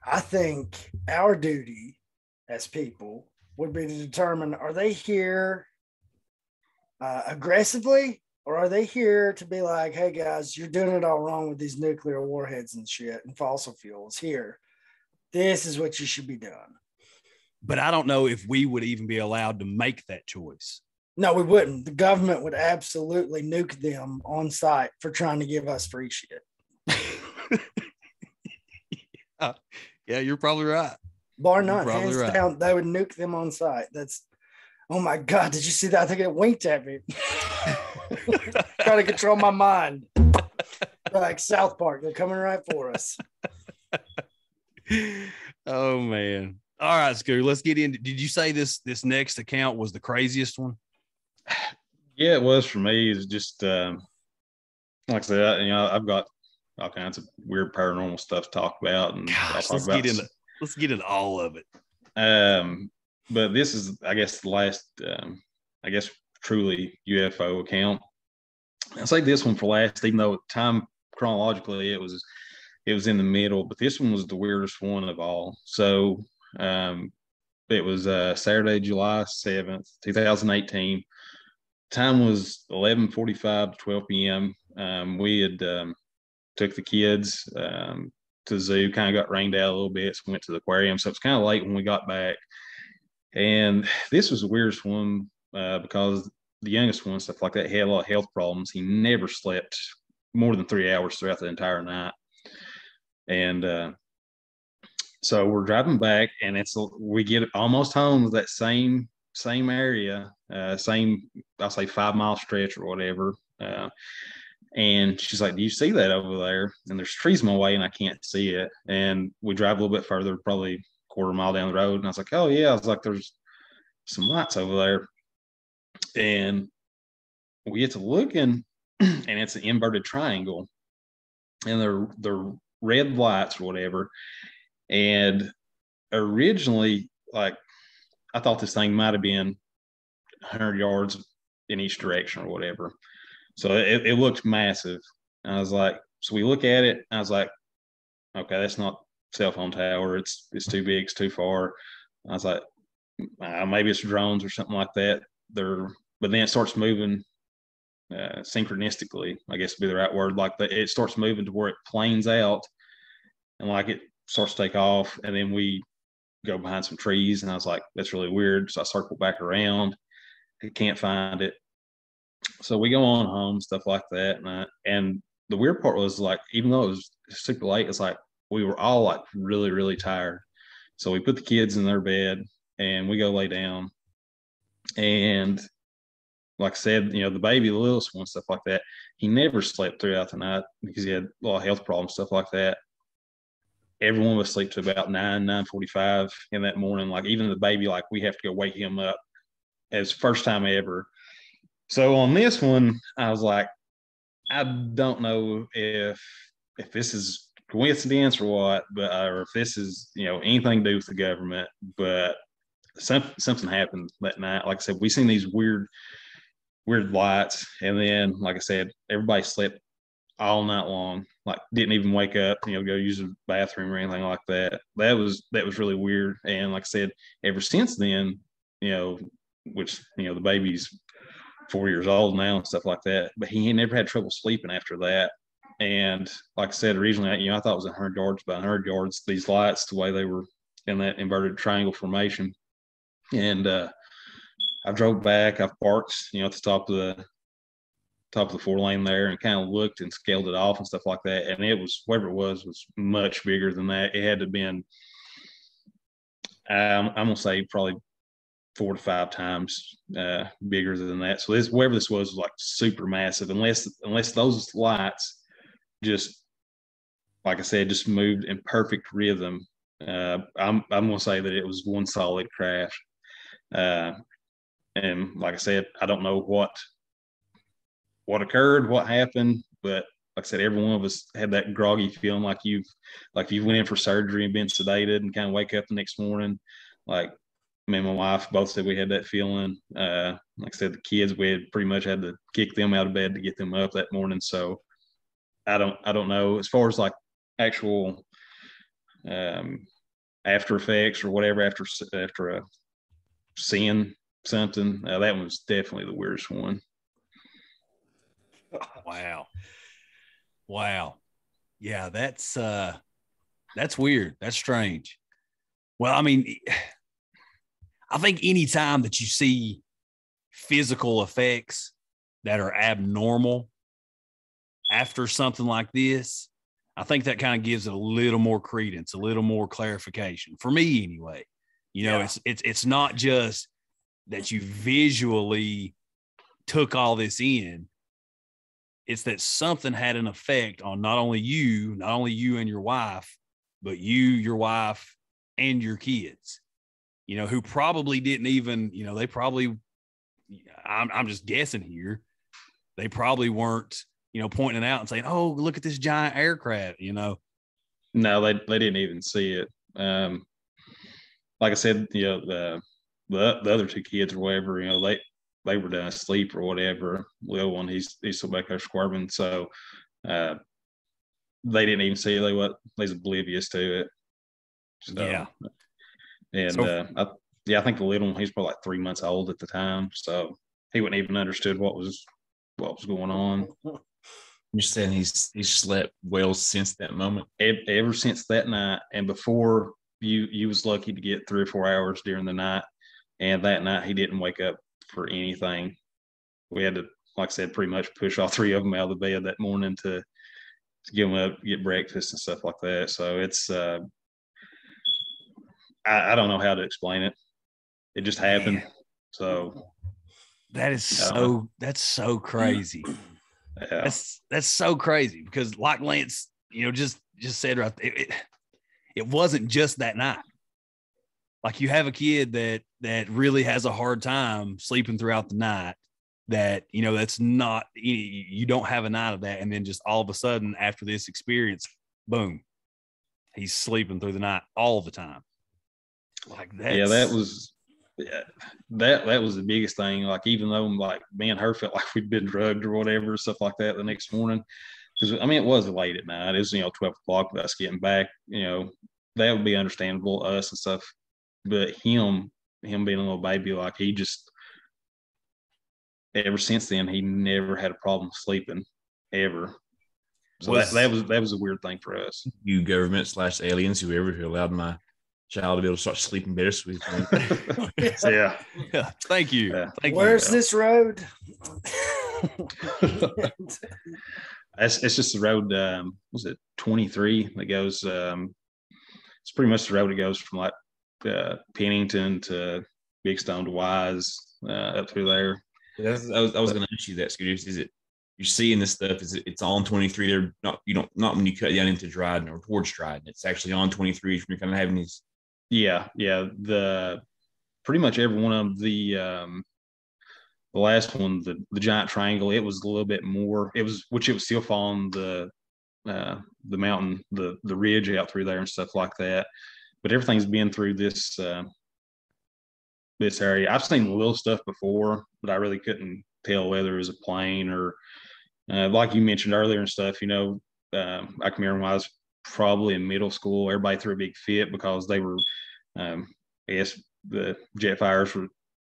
Speaker 3: I think our duty as people would be to determine, are they here aggressively, or are they here to be like, hey guys, you're doing it all wrong with these nuclear warheads and shit and fossil fuels here. This is what you should be doing.
Speaker 1: But I don't know if we would even be allowed to make that choice.
Speaker 3: No, we wouldn't. The government would absolutely nuke them on site for trying to give us free shit.
Speaker 1: Yeah, you're probably right.
Speaker 3: Bar none, hands right. Down, they would nuke them on site. That's, oh my God, did you see that? I think it winked at me. Trying to control my mind. Like South Park, they're coming right for us.
Speaker 1: Oh, man. All right, Scooter, let's get into. Did you say this next account was the craziest one?
Speaker 4: Yeah, it was for me. It's just like I said, I've got all kinds of weird paranormal stuff to talk about, and
Speaker 1: gosh, let's get into all of it.
Speaker 4: But this is, I guess, the last, truly UFO account. I say this one for last, even though time chronologically it was in the middle, but this one was the weirdest one of all. So it was Saturday, July 7th, 2018. Time was 11:45 to 12 p.m. We had took the kids to the zoo, kind of got rained out a little bit, so we went to the aquarium. So it's kind of late when we got back. And this was the weirdest one because the youngest one, stuff like that, had a lot of health problems. He never slept more than 3 hours throughout the entire night. And so we're driving back, and we get almost home to that same area, same, I'll say 5 mile stretch or whatever. And she's like, do you see that over there? And there's trees in my way and I can't see it. And we drive a little bit further, probably a quarter mile down the road. And I was like, oh yeah. I was like, there's some lights over there. And we get to looking, and it's an inverted triangle. And they're red lights or whatever. And originally, like, I thought this thing might have been 100 yards in each direction or whatever. So it looked massive. And I was like, so we look at it, and I was like, okay, that's not cell phone tower. It's too big. It's too far. I was like, maybe it's drones or something like that. But then it starts moving synchronistically, I guess would be the right word. Like it starts moving to where it planes out, and like it starts to take off. And then we go behind some trees, and I was like, that's really weird. So I circle back around. I can't find it. So we go on home, stuff like that. And the weird part was, like, even though it was super late, it's like we were all like really, really tired. So we put the kids in their bed and we go lay down. And like I said, the baby, the littlest one, stuff like that, he never slept throughout the night because he had a lot of health problems, stuff like that. Everyone was asleep to about 9:45 in that morning. Like even the baby, like we have to go wake him up. It's first time ever. So on this one, I was like, I don't know if this is coincidence or what, but or if this is anything to do with the government. But something happened that night. Like I said, we seen these weird weird lights. And then, like I said, everybody slept all night long, like didn't even wake up, go use the bathroom or anything like that. That was really weird. And like I said, ever since then, which, the baby's 4 years old now and stuff like that, but he never had trouble sleeping after that. And like I said, originally, I thought it was 100 yards, about 100 yards, these lights, the way they were in that inverted triangle formation. And I drove back, I've parked, at the top of the 4 lane there, and kind of looked and scaled it off and stuff like that. And it was, whatever it was much bigger than that. It had to have been, I'm going to say probably 4 to 5 times bigger than that. So whatever this was like super massive, unless those lights just, like I said, just moved in perfect rhythm. I'm going to say that it was one solid crash. And like I said, I don't know what occurred, what happened, but like I said, every one of us had that groggy feeling like you went in for surgery and been sedated and kind of wake up the next morning. Like me and my wife both said we had that feeling. Like I said, the kids, we had pretty much had to kick them out of bed to get them up that morning. So I don't know, as far as like actual after effects or whatever after seeing something. That one was definitely the weirdest one.
Speaker 1: Wow. Yeah, that's weird. That's strange. Well, I mean, I think anytime that you see physical effects that are abnormal after something like this, I think that kind of gives it a little more credence, a little more clarification for me anyway. It's not just that you visually took all this in. It's that something had an effect on not only you and your wife, but you, your wife, and your kids, who probably didn't even, they probably, I'm just guessing here, they probably weren't, pointing it out and saying, oh, look at this giant aircraft, No,
Speaker 4: they didn't even see it. Like I said, the other 2 kids or whatever, they were done asleep or whatever. The other one, he's still back there squirming. So they didn't even see it. They was oblivious to it. So,
Speaker 1: yeah.
Speaker 4: And I think the little one, he's probably like 3 months old at the time. So he wouldn't even understood what was going on.
Speaker 2: You're saying he's slept well since that moment?
Speaker 4: Ever since that night, and before, you was lucky to get 3 or 4 hours during the night. And that night he didn't wake up for anything. We had to, like I said, pretty much push all 3 of them out of the bed that morning to get them up, get breakfast and stuff like that. So it's, I don't know how to explain it. It just happened. Man. So
Speaker 1: that's so crazy.
Speaker 4: Yeah.
Speaker 1: That's so crazy because like Lance, just said right there, it wasn't just that night. Like you have a kid that really has a hard time sleeping throughout the night, that, that's not, you don't have a night of that. And then just all of a sudden after this experience, boom, he's sleeping through the night all the time. Like that.
Speaker 4: Yeah, that was the biggest thing. Like, even though like me and her felt like we'd been drugged or whatever, stuff like that the next morning. Because it was late at night. It was, 12 o'clock with us getting back, that would be understandable, us and stuff. But him being a little baby, like he just, ever since then, he never had a problem sleeping ever. So that was a weird thing for us.
Speaker 2: You government / aliens, whoever, who allowed my child to be able to start sleeping better. So
Speaker 4: yeah.
Speaker 1: Thank you.
Speaker 4: Yeah.
Speaker 1: Thank
Speaker 3: Where's
Speaker 1: you.
Speaker 3: this road?
Speaker 4: It's just the road. Was it 23 that goes? It's pretty much the road that goes from like Pennington to Big Stone to Wise, up through there.
Speaker 2: I was going to ask you that, Scooters. Is it, you're seeing this stuff? Is it's on 23? They're not when you cut down into Dryden or towards Dryden. It's actually on 23 when you're kind of having these.
Speaker 4: Yeah. The pretty much every one of the last one, the giant triangle, it was a little bit more. It was still following the mountain, the ridge out through there and stuff like that. But everything's been through this area. I've seen little stuff before, but I really couldn't tell whether it was a plane or like you mentioned earlier and stuff. I can remember when I was probably in middle school, everybody threw a big fit because they were, I guess the jet fires were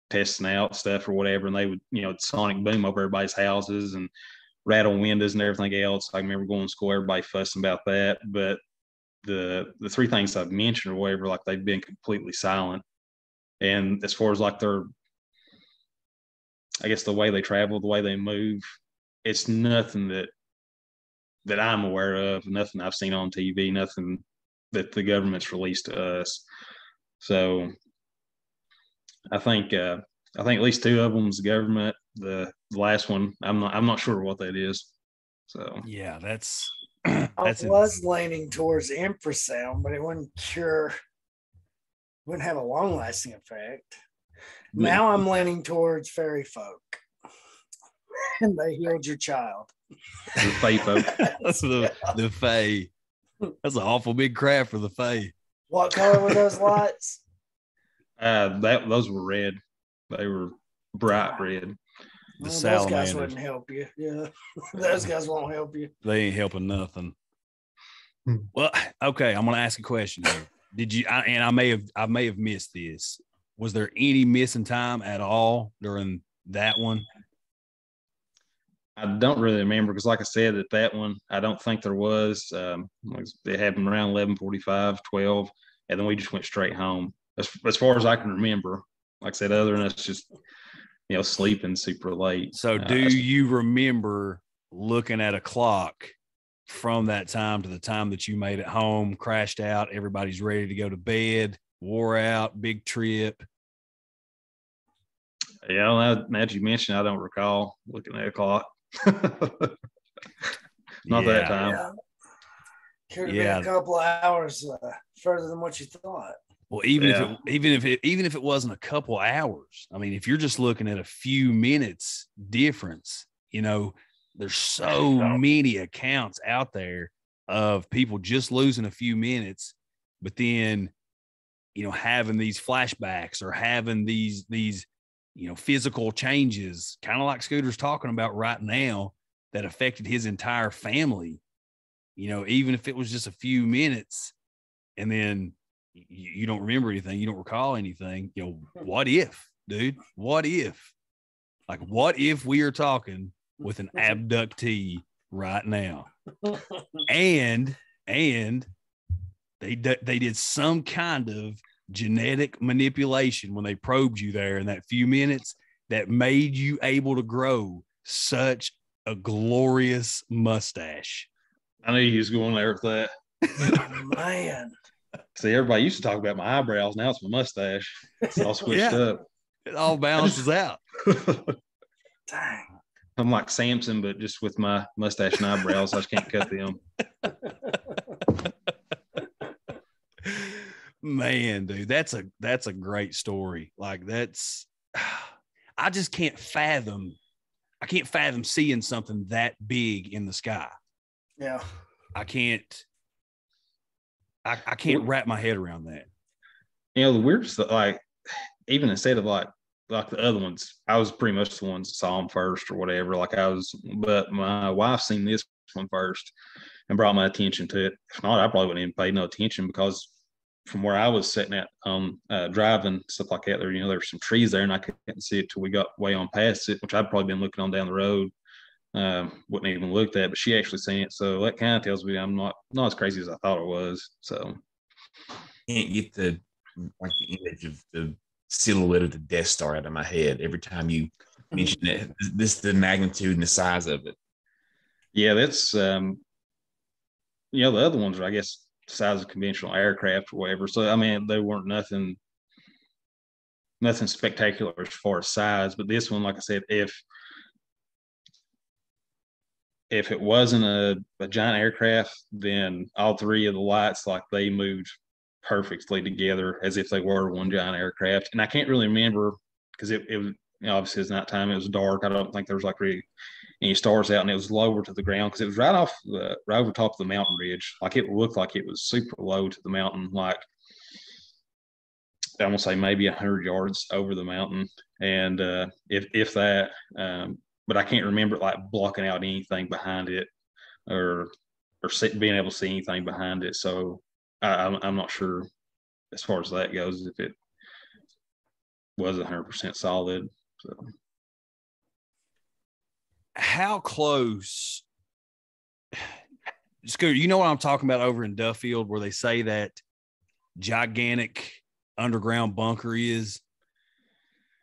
Speaker 4: testing out stuff or whatever, and they would, sonic boom over everybody's houses and rattle windows and everything else. I remember going to school, everybody fussing about that. But the three things I've mentioned or whatever, like they've been completely silent. And as far as like I guess the way they travel, the way they move, it's nothing that I'm aware of, nothing I've seen on TV, nothing that the government's released to us. So I think at least two of them is the government. The last one, I'm not sure what that is. So
Speaker 1: yeah, that's
Speaker 3: I was leaning towards infrasound, but it wouldn't have a long lasting effect. Now I'm leaning towards fairy folk, and they healed your child.
Speaker 4: The fae folk.
Speaker 1: That's the fae. That's an awful big crap for the fae.
Speaker 3: What color were those lights?
Speaker 4: Those were red. They were bright red.
Speaker 3: Those guys wouldn't help you. Yeah, those guys won't help you.
Speaker 1: They ain't helping nothing. Well, okay, I'm gonna ask a question here. Did you? I may have missed this. Was there any missing time at all during that one?
Speaker 4: I don't really remember because, like I said, at that one, I don't think there was. It happened around 11:45, 12, and then we just went straight home. As far as I can remember, like I said, other than us just sleeping super late.
Speaker 1: So, do you remember looking at a clock from that time to the time that you made it home, crashed out, everybody's ready to go to bed, wore out, big trip?
Speaker 4: Yeah, now that you mentioned, I don't recall looking at a clock. Not that time.
Speaker 3: Yeah. Could have been a couple of hours further than what you thought.
Speaker 1: Well, even if it wasn't a couple hours, I mean, if you're just looking at a few minutes difference, there's so many accounts out there of people just losing a few minutes, but then, having these flashbacks or having these physical changes, kind of like Scooter's talking about right now, that affected his entire family, even if it was just a few minutes, and then you don't remember anything, you don't recall anything, what if, dude? What if? Like, what if we are talking with an abductee right now? and they did some kind of genetic manipulation when they probed you there in that few minutes that made you able to grow such a glorious mustache.
Speaker 4: I knew you was going there with that.
Speaker 3: Man.
Speaker 4: See, everybody used to talk about my eyebrows. Now it's my mustache. It's all switched up.
Speaker 1: It all balances out.
Speaker 3: Dang.
Speaker 4: I'm like Samson, but just with my mustache and eyebrows. I just can't cut them.
Speaker 1: Man, dude, that's a great story. Like, I just can't fathom seeing something that big in the sky.
Speaker 3: Yeah.
Speaker 1: I can't wrap my head around that.
Speaker 4: The weirdest, like, even instead of like the other ones, I was pretty much the ones that saw them first or whatever. But my wife seen this one first and brought my attention to it. If not, I probably wouldn't even pay no attention, because from where I was sitting at driving, stuff like that, there were some trees there, and I couldn't see it till we got way on past it, which I'd probably been looking on down the road. Wouldn't even looked at, but she actually seen it. So that kind of tells me I'm not as crazy as I thought it was. So
Speaker 2: can't get the image of the silhouette of the Death Star out of my head every time you mention it. This the magnitude and the size of it.
Speaker 4: Yeah, that's the other ones are, I guess, the size of conventional aircraft or whatever. So I mean, they weren't nothing spectacular as far as size. But this one, like I said, if it wasn't a giant aircraft, then all three of the lights, like, they moved perfectly together as if they were one giant aircraft. And I can't really remember, because it was, obviously it's nighttime, it was dark. I don't think there was like really any stars out, and it was lower to the ground because it was right over top of the mountain ridge. Like, it looked like it was super low to the mountain. Like, I'm gonna say maybe 100 yards over the mountain, and if that, but I can't remember like blocking out anything behind it, or being able to see anything behind it. So I'm not sure as far as that goes if it was 100% solid. So.
Speaker 1: How close? Scooter, you know what I'm talking about over in Duffield, where they say that gigantic underground bunker is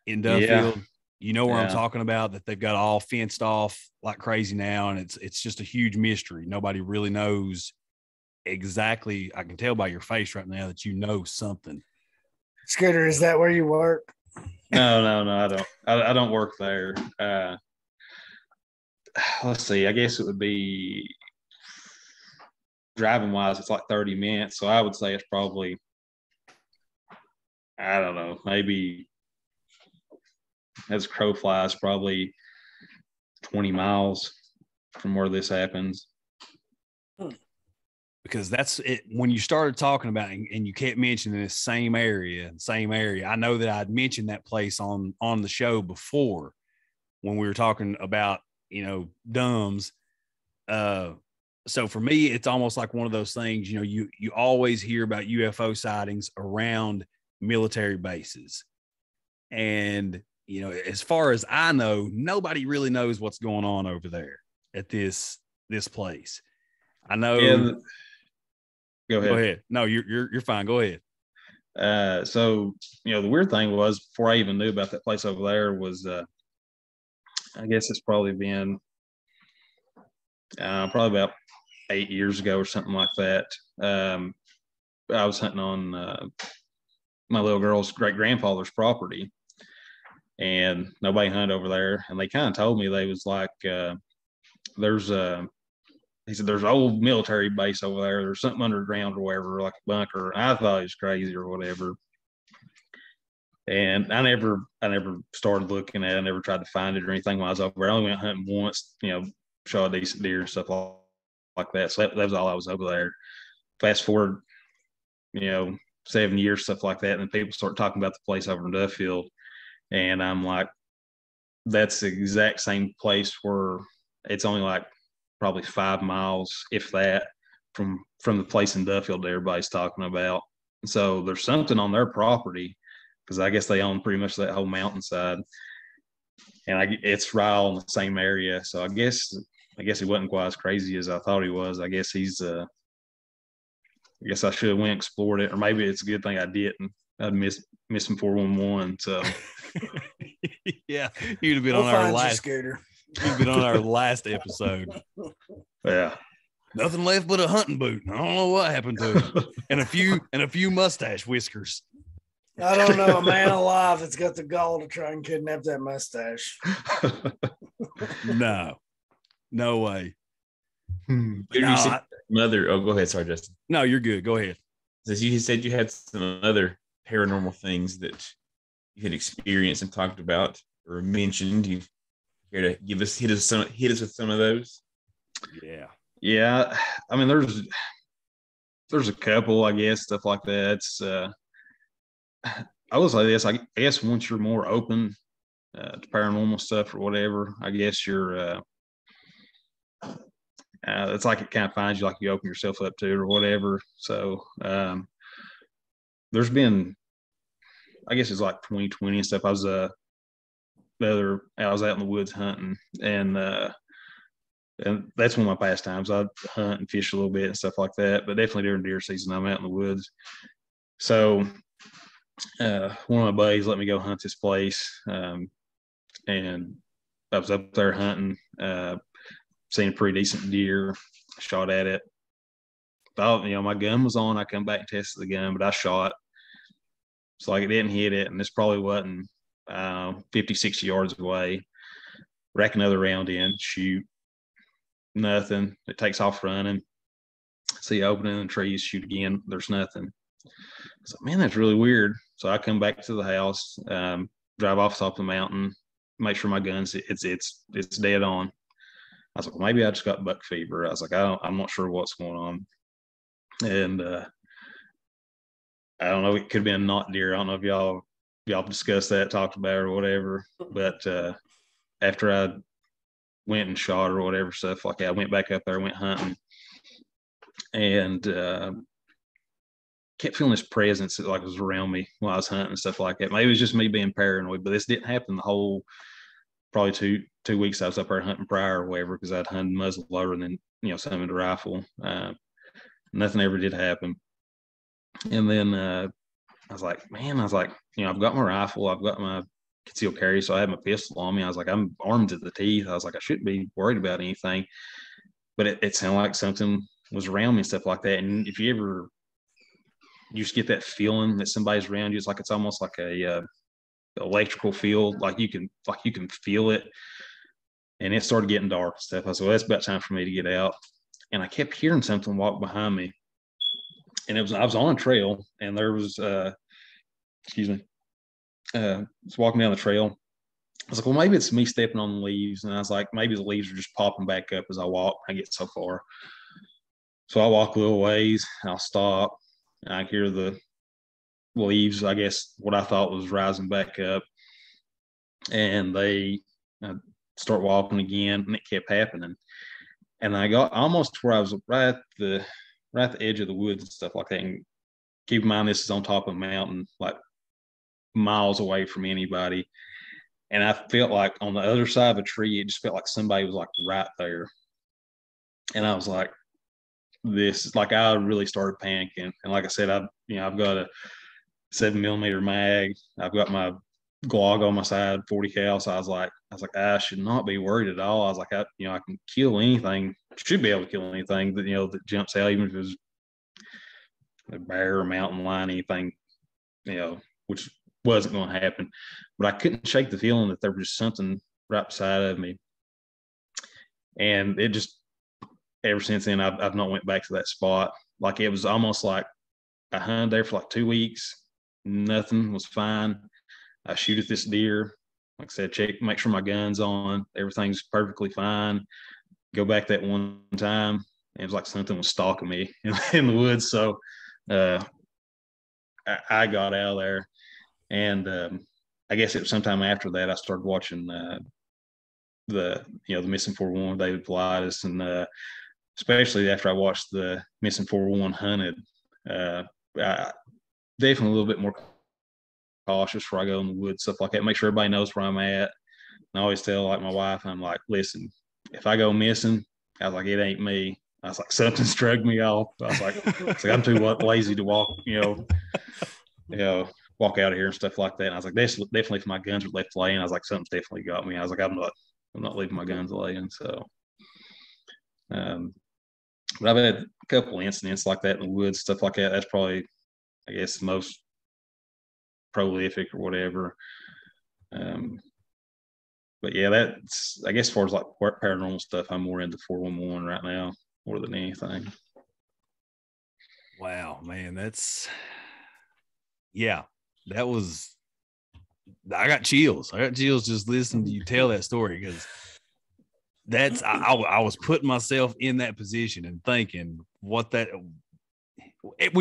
Speaker 1: in Duffield? Yeah. You know where I'm talking about, that they've got all fenced off like crazy now, and it's just a huge mystery. Nobody really knows exactly. I can tell by your face right now that you know something.
Speaker 3: Scooter, is that where you work?
Speaker 4: No, I don't. I don't work there. Let's see. I guess it would be driving wise. It's like 30 minutes, so I would say it's probably, I don't know, maybe as crow flies, probably 20 miles from where this happens.
Speaker 1: Because that's it. When you started talking about it, and you kept mentioning this same area, I know that I'd mentioned that place on the show before when we were talking about, dumbs. So for me, it's almost like one of those things, you always hear about UFO sightings around military bases. And, as far as I know, nobody really knows what's going on over there at this place. I know.
Speaker 4: Yeah, Go
Speaker 1: ahead. No, you're fine. Go ahead.
Speaker 4: So, the weird thing was, before I even knew about that place over there, was I guess it's probably been probably about 8 years ago or something like that. I was hunting on my little girl's great grandfather's property, and nobody hunted over there. And they kind of told me, they was like, he said, there's an old military base over there. There's something underground or whatever, like a bunker. And I thought it was crazy or whatever. And I never started looking at it. I never tried to find it or anything while I was over there. I only went hunting once, shot a decent deer and stuff like that. So that was all I was over there. Fast forward, 7 years, stuff like that. And then people start talking about the place over in Duffield. And I'm like, that's the exact same place where it's only like probably 5 miles, if that, from the place in Duffield that everybody's talking about. So there's something on their property, because I guess they own pretty much that whole mountainside, and it's right all in the same area. So I guess he wasn't quite as crazy as I thought he was. I guess I should have went and explored it, or maybe it's a good thing I didn't. I'd missing 411. So
Speaker 1: yeah, you'd have been on our last
Speaker 3: Scooter.
Speaker 1: You've been on our last episode.
Speaker 4: Yeah.
Speaker 1: Nothing left but a hunting boot. I don't know what happened to it. And a few mustache whiskers.
Speaker 3: I don't know a man alive that's got the gall to try and kidnap that mustache.
Speaker 1: No way.
Speaker 2: You said mother. Oh, go ahead. Sorry, Justin.
Speaker 1: No, you're good. Go ahead.
Speaker 2: So you said you had some other paranormal things that you had experienced and talked about or mentioned. You here to hit us with some of those?
Speaker 4: Yeah. I mean, there's a couple, I guess, stuff like that. It's I will say this. I guess once you're more open to paranormal stuff or whatever, I guess you're. It's like it kind of finds you, like you open yourself up to it or whatever. So there's been, I guess it's like 2020 and stuff. I was out in the woods hunting, and that's one of my pastimes. I hunt and fish a little bit and stuff like that, but definitely during deer season, I'm out in the woods. So one of my buddies let me go hunt this place, and I was up there hunting, seen a pretty decent deer, shot at it. Thought, my gun was on. I come back and tested the gun, but I shot. It's like it didn't hit it, and this probably wasn't 50, 60 yards away. Rack another round in, shoot. Nothing. It takes off running. See opening in the trees, shoot again. There's nothing. So, man, that's really weird. So I come back to the house, drive off the top of the mountain, make sure my gun's it's dead on. I was like, well, maybe I just got buck fever. I was like, I'm not sure what's going on. And I don't know, it could have been not deer. I don't know if y'all discussed that, talked about it or whatever. But after I went and shot or whatever stuff like that, I went back up there, went hunting, and kept feeling this presence that like was around me while I was hunting and stuff like that. Maybe it was just me being paranoid, but this didn't happen the whole probably two weeks I was up there hunting prior or whatever, because I'd hunted muzzle loader and then, you know, some in the rifle. Nothing ever did happen. And then I was like, you know, I've got my rifle, I've got my concealed carry, so I had my pistol on me. I was like, I'm armed to the teeth. I was like, I shouldn't be worried about anything. But it sounded like something was around me and stuff like that. And if you ever you just get that feeling that somebody's around you, it's like it's almost like a electrical field, like you can feel it. And it started getting dark and stuff. I said, well, that's about time for me to get out. And I kept hearing something walk behind me. And I was on a trail, and there was was walking down the trail. I was like, well, maybe it's me stepping on the leaves. And I was like, maybe the leaves are just popping back up as I walk. I get so far. So I walk a little ways, and I'll stop. And I hear the leaves, I guess what I thought was rising back up. And they start walking again, and it kept happening. And I got almost to where I was right at the edge of the woods and stuff like that. And keep in mind, this is on top of a mountain, like miles away from anybody. And I felt like on the other side of a tree, it just felt like somebody was like right there. And I was like, this, like, I really started panicking. And like I said, I've got a 7mm mag. I've got my Glock on my side, 40 cal. So I was like, I should not be worried at all. I was like, I can kill anything. Should be able to kill anything that, that jumps out, even if it was a bear or mountain lion, anything, which wasn't going to happen. But I couldn't shake the feeling that there was something right beside of me. And it just, ever since then, I've not went back to that spot. Like, it was almost like I hunted there for like 2 weeks. Nothing was fine. I shoot at this deer. Like I said, make sure my gun's on. Everything's perfectly fine. Go back that one time. It was like something was stalking me in the woods. So I got out of there. And I guess it was sometime after that I started watching the Missing 411 David Politis, and especially after I watched the Missing 411 Hunted, I definitely a little bit more cautious before I go in the woods, stuff like that. Make sure everybody knows where I'm at. And I always tell like my wife, I'm like, listen, if I go missing, I was like, it ain't me. I was like, something struck me off. I was like, I'm too lazy to walk, walk out of here and stuff like that. And I was like, definitely if my guns are left laying, I was like, something's definitely got me. I was like, I'm not leaving my guns laying. So, but I've had a couple incidents like that in the woods, stuff like that. That's probably, I guess, the most prolific or whatever. But yeah, that's, I guess, as far as like paranormal stuff, I'm more into 411 right now more than anything.
Speaker 1: Wow, man, that was, I got chills. Just listening to you tell that story, because I was putting myself in that position and thinking we've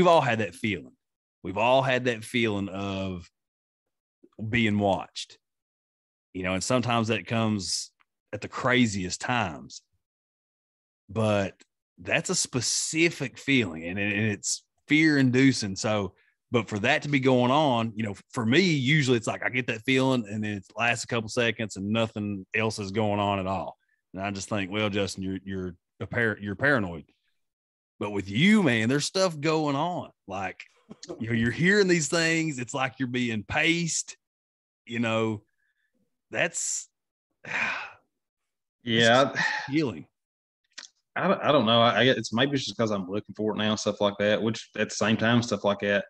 Speaker 1: all had that feeling. We've all had that feeling of being watched, and sometimes that comes at the craziest times, but that's a specific feeling, and it's fear inducing. So, but for that to be going on, for me, usually it's like I get that feeling and then it lasts a couple seconds and nothing else is going on at all. And I just think, well, Justin, you're paranoid. But with you, man, there's stuff going on. Like, you're hearing these things. It's like you're being paced. That's healing.
Speaker 4: I don't know. It's maybe it's just because I'm looking for it now, stuff like that. Which at the same time, stuff like that,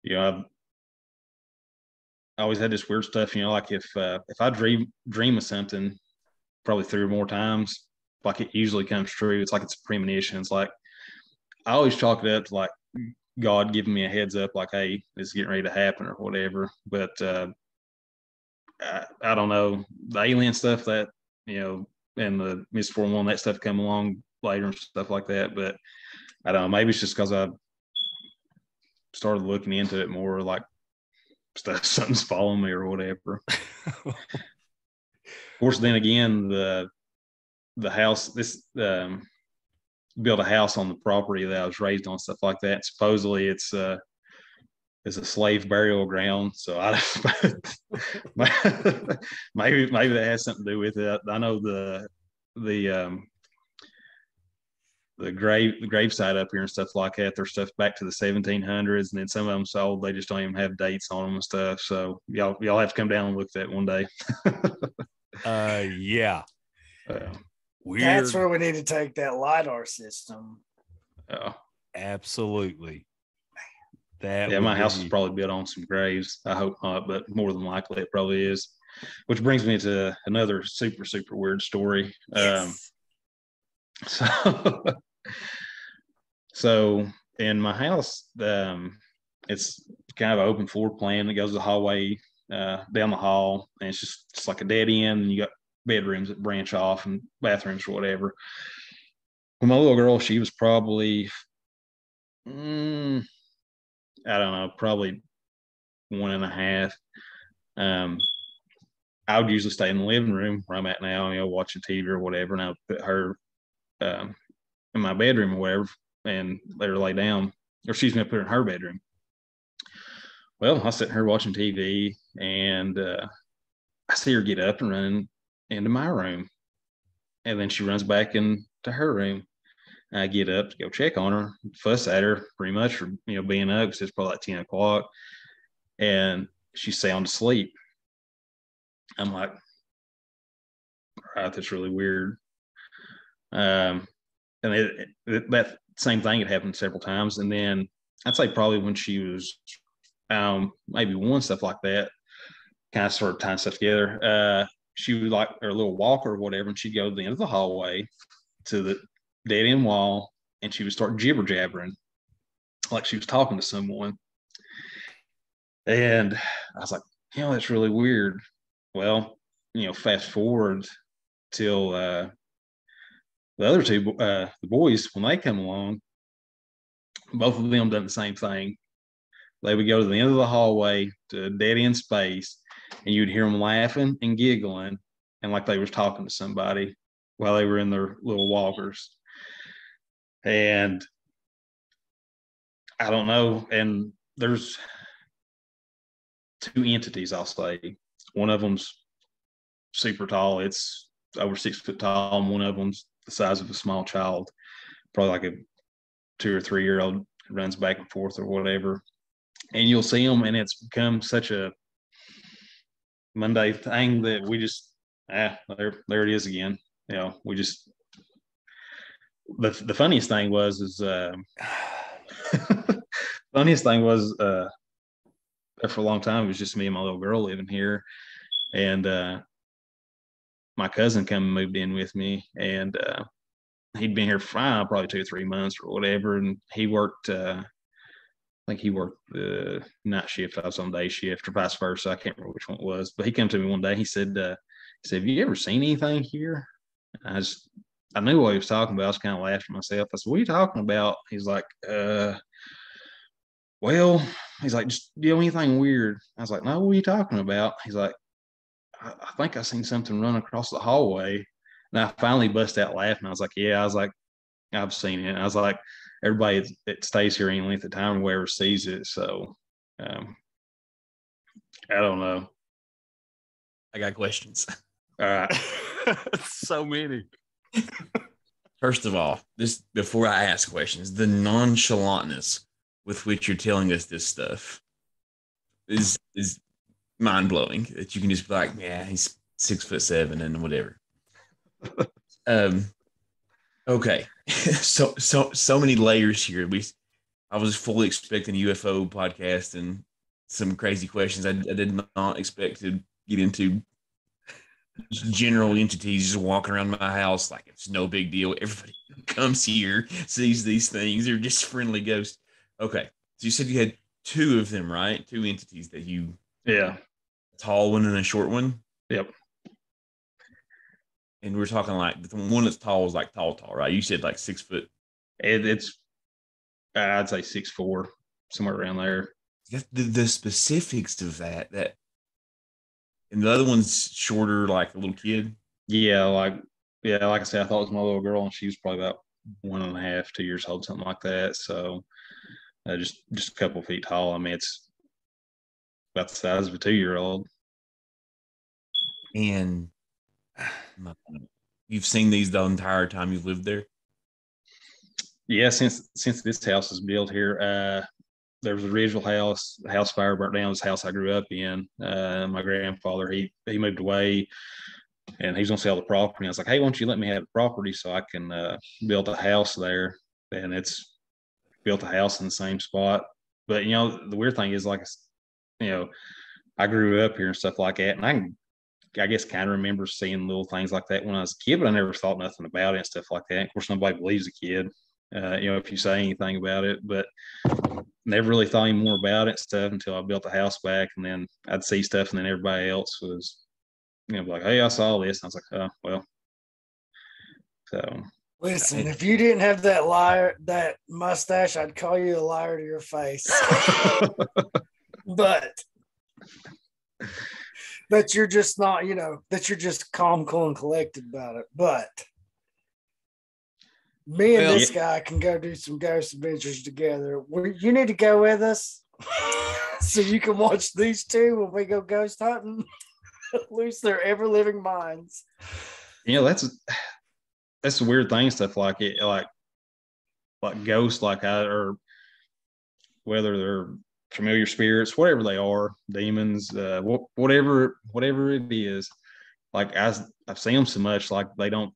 Speaker 4: I always had this weird stuff. Like if I dream of something, probably 3 or more times, like it usually comes true. It's like it's a premonition. It's like I always chalk it up to like God giving me a heads up, like, hey, this is getting ready to happen or whatever. But I don't know, the alien stuff that and the Miss 411, that stuff come along later and stuff like that. But I don't know, maybe it's just because I started looking into it more, like something's following me or whatever. Of course, then again, the house, built a house on the property that I was raised on, stuff like that. Supposedly it's a slave burial ground. So maybe that has something to do with it. I know the gravesite up here and stuff like that, there's stuff back to the 1700s, and then some of them sold, they just don't even have dates on them and stuff. So y'all have to come down and look at that one day.
Speaker 1: Yeah.
Speaker 3: Weird. That's where we need to take that LiDAR system.
Speaker 1: Absolutely.
Speaker 4: My house is probably built on some graves. I hope not, but more than likely it probably is. Which brings me to another super, super weird story.
Speaker 3: Yes.
Speaker 4: So in my house, it's kind of an open floor plan that goes the hallway down the hall, and it's just like a dead end, and you got bedrooms that branch off and bathrooms or whatever. When my little girl, she was probably I don't know, probably 1.5. I would usually stay in the living room where I'm at now, watching TV or whatever, and I would put her in my bedroom or whatever, and let her lay down. Or excuse me, I put her in her bedroom. Well, I was sitting here watching TV, and I see her get up and run into my room, and then she runs back into her room. I get up to go check on her, fuss at her pretty much for being up, because it's probably like 10 o'clock, and she's sound asleep. I'm like, all right, that's really weird. And that same thing had happened several times, and then I'd say probably when she was maybe one, stuff like that, kind of sort of tying stuff together. She would like her little walker or whatever, and she'd go to the end of the hallway to the dead end wall, and she would start jibber jabbering like she was talking to someone. And I was like, that's really weird. Well, fast forward till the other two, the boys, when they come along, both of them done the same thing. They would go to the end of the hallway to a dead end space, and you'd hear them laughing and giggling, and like they was talking to somebody while they were in their little walkers. And I don't know. And there's two entities, I'll say. One of them's super tall. It's over 6 foot tall. And one of them's the size of a small child, probably like a 2 or 3 year old, runs back and forth or whatever. And you'll see them, and it's become such a Monday thing that we just, there it is again. We just, the funniest thing was for a long time, it was just me and my little girl living here. And my cousin come and moved in with me, and he'd been here for probably 2 or 3 months or whatever. And he worked, I think he worked the night shift. I was on day shift, or vice versa. I can't remember which one it was. But he came to me one day. He said, have you ever seen anything here? I knew what he was talking about. I was kind of laughing myself. I said, what are you talking about? He's like, well, he's like, just anything weird? I was like, no, what are you talking about? He's like, I think I seen something run across the hallway. And I finally bust out laughing. I was like, yeah. I was like, I've seen it. And I was like, everybody that stays here any length of time or whoever sees it. So I don't know.
Speaker 2: I got questions.
Speaker 4: All right.
Speaker 1: So many.
Speaker 2: First of all, before I ask questions, the nonchalantness with which you're telling us this stuff is mind blowing. That you can just be like, yeah, he's 6'7" and whatever. Okay, so many layers here. I was fully expecting a UFO podcast and some crazy questions. I did not expect to get into general entities just walking around my house like it's no big deal. Everybody who comes here sees these things. They're just friendly ghosts. Okay, so you said you had 2 of them, right? 2 entities that you...
Speaker 4: Yeah.
Speaker 2: A tall one and a short one?
Speaker 4: Yep.
Speaker 2: And we're talking like the one that's tall is like tall, right? You said like 6 foot.
Speaker 4: It's I'd say 6'4", somewhere around there.
Speaker 2: The specifics of that, and the other one's shorter, like a little kid.
Speaker 4: Yeah, like I said, I thought it was my little girl, and she was probably about 1.5, 2 years old, something like that. So just a couple feet tall. I mean, it's about the size of a 2-year-old.
Speaker 2: And you've seen these the entire time you've lived there?
Speaker 4: Yeah, since this house was built here, there was the original house. The house fire burnt down. This house I grew up in. My grandfather, he moved away, and he's gonna sell the property. I was like, hey, why don't you let me have the property so I can build a house there? And it's built a house in the same spot. But the weird thing is, like, I grew up here and stuff like that, and I guess kind of remember seeing little things like that when I was a kid, but I never thought nothing about it and stuff like that. Of course, nobody believes a kid, if you say anything about it, but never really thought any more about it and stuff until I built the house back, and then I'd see stuff, and then everybody else was, like, hey, I saw this. And I was like, oh, well. So
Speaker 3: listen, if you didn't have that mustache, I'd call you a liar to your face. But that you're just not, that you're just calm, cool, and collected about it. But me and this guy can go do some ghost adventures together. You need to go with us so you can watch these two when we go ghost hunting. Lose their ever living minds.
Speaker 4: That's the weird thing, stuff like it, like ghosts, or whether they're familiar spirits, whatever they are, demons, whatever it is. Like I've seen them so much, like they don't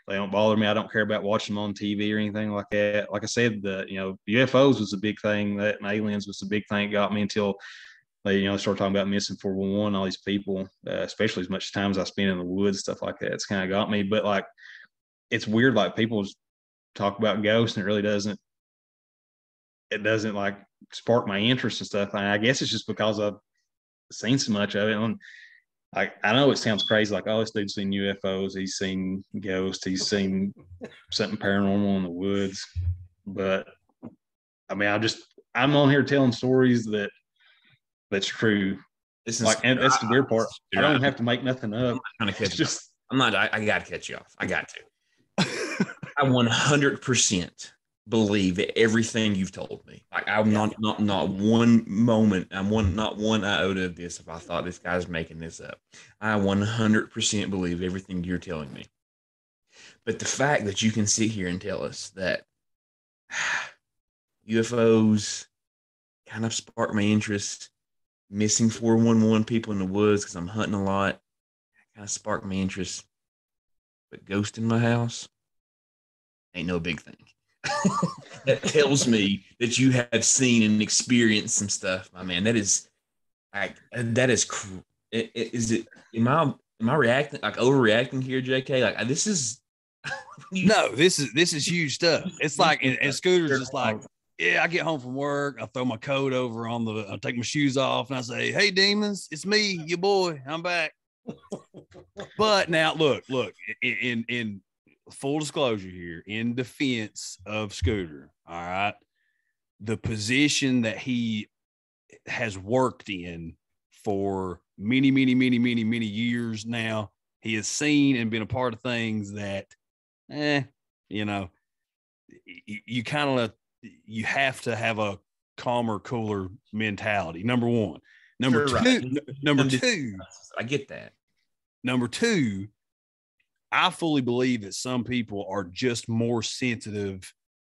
Speaker 4: bother me. I don't care about watching them on TV or anything like that. Like I said, UFOs was a big thing, and aliens was a big thing that got me until they, started talking about missing 411, all these people, especially as much time as I spent in the woods, stuff like that. It's kind of got me. But like, it's weird, like people talk about ghosts, and it doesn't like spark my interest and stuff. And I guess it's just because I've seen so much of it. And I know it sounds crazy, like, oh, this dude's seen UFOs, he's seen ghosts, he's seen something paranormal in the woods. But I mean, I'm on here telling stories that's true. And that's the weird part. I don't even have to make nothing up.
Speaker 2: I gotta catch you off. I got to. I 100% believe everything you've told me. Like, I'm not one moment, not one iota of this if I thought this guy's making this up. I 100% believe everything you're telling me. But the fact that you can sit here and tell us that UFOs kind of spark my interest, missing 411 people in the woods because I'm hunting a lot, kind of sparked my interest, but ghost in my house ain't no big thing. That tells me that you have seen and experienced some stuff, my man. Is it? Am I reacting, like overreacting here, JK? Like, this is
Speaker 1: this is huge stuff. It's like, and Scooter's just like, yeah, I get home from work, I throw my coat over I take my shoes off, and I say, hey, demons, it's me, your boy, I'm back. But now look, in full disclosure here, in defense of Scooter, all right, the position that he has worked in for many years now, he has seen and been a part of things that, you kind of, you have to have a calmer, cooler mentality. Number one. Number two,
Speaker 2: I get that.
Speaker 1: Number two, I fully believe that some people are just more sensitive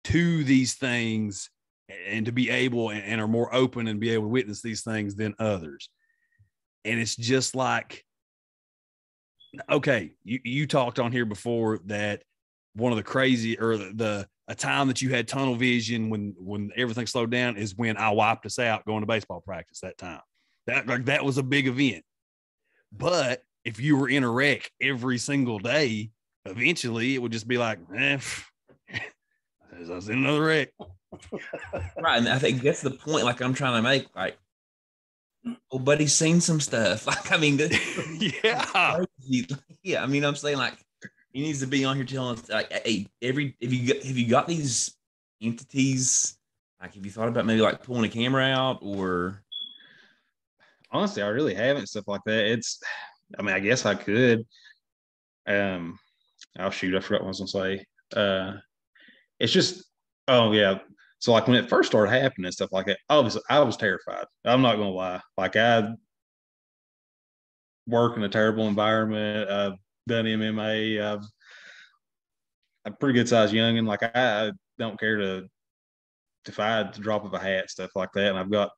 Speaker 1: to these things and to be able and are more open and be able to witness these things than others. And it's just like, okay, you talked on here before that one of the crazy, or a time that you had tunnel vision when everything slowed down is when I wiped us out going to baseball practice that time. That was a big event. But if you were in a wreck every single day, eventually it would just be like, I was in another wreck.
Speaker 2: Right. And I think that's the point, like, I'm trying to make, like, oh, buddy's seen some stuff. Like, I mean,
Speaker 1: yeah.
Speaker 2: Yeah. I mean, I'm saying, like, he needs to be on here telling us, like, hey, have you got these entities Like, have you thought about maybe like pulling a camera out or?
Speaker 4: Honestly, I really haven't, stuff like that. I guess I could. Oh shoot, I forgot what I was gonna say. It's just, oh yeah. So like when it first started happening and stuff like that, obviously I was terrified. I'm not gonna lie. Like I work in a terrible environment. I've done MMA. I'm a pretty good sized youngin. Like I don't care to defy the drop of a hat, stuff like that. And I've got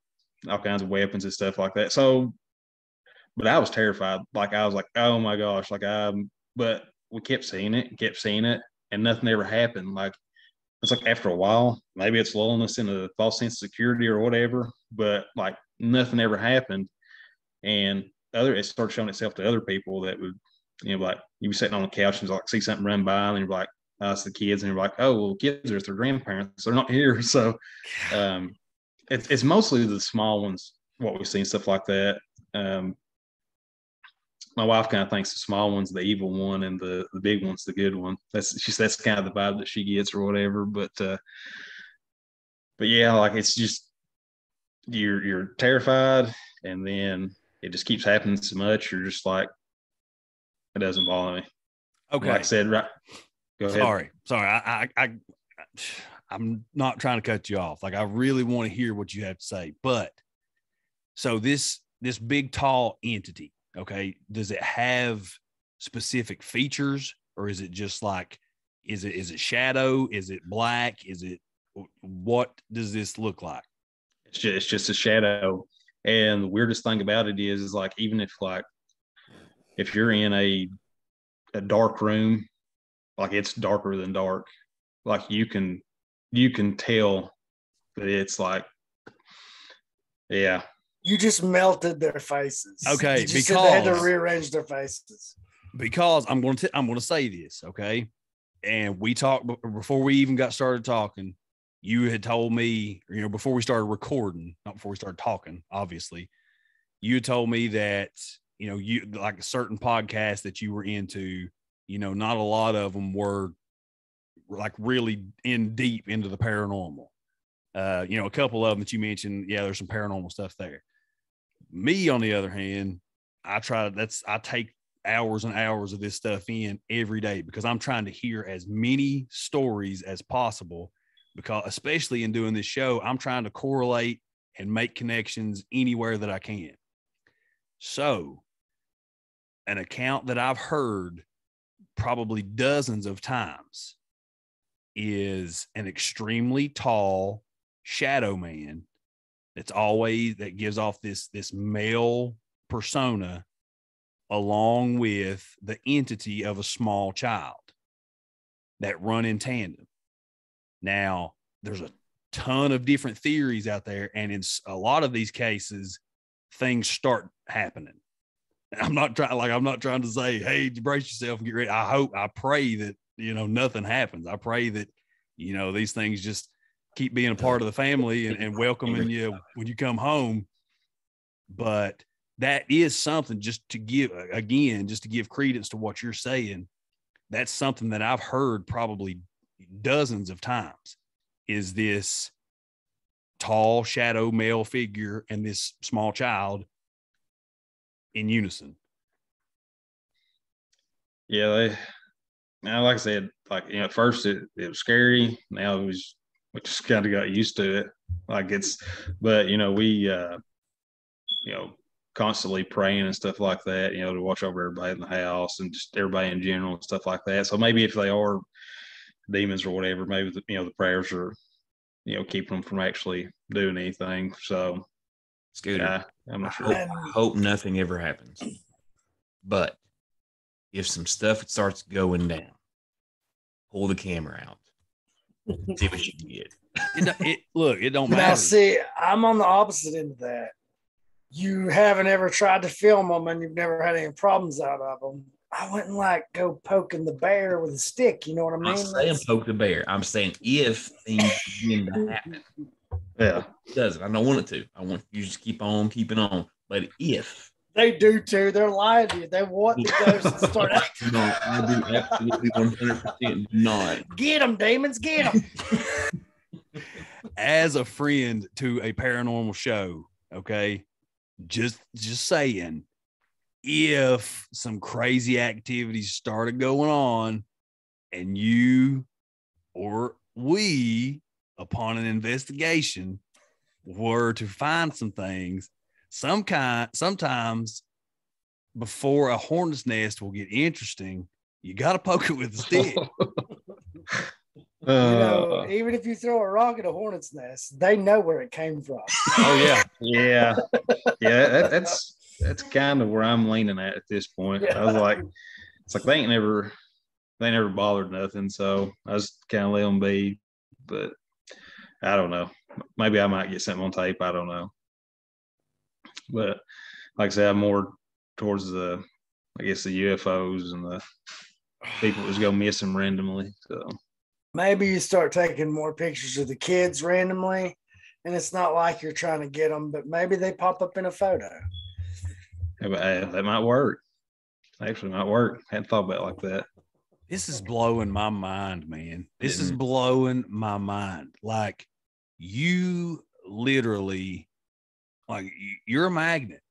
Speaker 4: all kinds of weapons and stuff like that. So, but I was terrified. Like I was like, oh my gosh, but we kept seeing it, and nothing ever happened. Like it's like after a while, maybe it's lulling us into a false sense of security or whatever, but like nothing ever happened. And it started showing itself to other people that would, like you be sitting on the couch and like see something run by, and you're like, oh, it's the kids, and you're like, oh, well, kids are with their grandparents, they're not here. So it's mostly the small ones, what we see, stuff like that. My wife kind of thinks the small one's the evil one and the big one's the good one. That's kind of the vibe that she gets or whatever. But yeah, like it's just you're terrified, and then it just keeps happening so much. You're just like, it doesn't bother me.
Speaker 1: Okay.
Speaker 4: Like I said, right. Go ahead.
Speaker 1: Sorry. I'm not trying to cut you off. Like I really want to hear what you have to say. But so this big tall entity, okay, does it have specific features, or is it just like, is it shadow? Is it black? What does this look like?
Speaker 4: It's just a shadow. And the weirdest thing about it is like, even if you're in a dark room, like it's darker than dark, like you can tell that it's like, yeah.
Speaker 3: You just melted their faces.
Speaker 1: Okay,
Speaker 3: because they had to rearrange their faces.
Speaker 1: Because I'm going to say this, okay? And we talked before we even got started talking. You had told me, before we started recording, not before we started talking, obviously, you told me that, you like a certain podcast that you were into, not a lot of them were like really deep into the paranormal. A couple of them that you mentioned, yeah, there's some paranormal stuff there. Me, on the other hand, I take hours and hours of this stuff in every day because I'm trying to hear as many stories as possible, because especially in doing this show, I'm trying to correlate and make connections anywhere that I can. So an account that I've heard probably dozens of times is an extremely tall shadow man that gives off this male persona, along with the entity of a small child that run in tandem. Now, there's a ton of different theories out there, and in a lot of these cases, things start happening. I'm not trying to say, hey, brace yourself and get ready. I pray that, nothing happens. I pray that, these things just keep being a part of the family and welcoming you when you come home. But that is something, just to give credence to what you're saying. That's something that I've heard probably dozens of times, is this tall shadow male figure and this small child in unison.
Speaker 4: Yeah, now, like I said, at first it was scary. Now we just kind of got used to it. But we constantly praying and stuff like that, to watch over everybody in the house and just everybody in general and stuff like that. So maybe if they are demons or whatever, maybe the prayers are, keeping them from actually doing anything. So
Speaker 2: Scooter,
Speaker 4: I'm not sure.
Speaker 2: I hope nothing ever happens. But if some stuff starts going down, pull the camera out. See what you can get.
Speaker 1: It don't matter.
Speaker 3: Now, see, I'm on the opposite end of that. You haven't ever tried to film them and you've never had any problems out of them. I wouldn't go poking the bear with a stick. You know what I mean?
Speaker 2: I'm not saying poke the bear. I'm saying if things begin to happen.
Speaker 4: Yeah.
Speaker 2: It doesn't. I don't want it to. I want you to just keep on keeping on. But if
Speaker 3: they do too, they're lying to you. They want the ghosts to start acting.
Speaker 2: No, I do absolutely 100% not.
Speaker 3: Get them, demons, get them.
Speaker 1: as a friend to a paranormal show, okay, just saying, if some crazy activities started going on and you or we, upon an investigation, were to find some things, sometimes before a hornet's nest will get interesting, you got to poke it with a stick.
Speaker 3: Even if you throw a rock at a hornet's nest, they know where it came from.
Speaker 1: Oh yeah,
Speaker 4: yeah. That's kind of where I'm leaning at this point. I was like, it's like they never bothered nothing, so I just kind of let them be. But I don't know. Maybe I might get something on tape. I don't know. But like I said, I'm more towards the UFOs and the people that just go missing randomly. So
Speaker 3: maybe you start taking more pictures of the kids randomly, and it's not like you're trying to get them, but maybe they pop up in a photo.
Speaker 4: That might work. Actually, might work. Hadn't thought about it like that.
Speaker 1: This is blowing my mind, man. This is blowing my mind. Like, you literally, like, you're a magnet.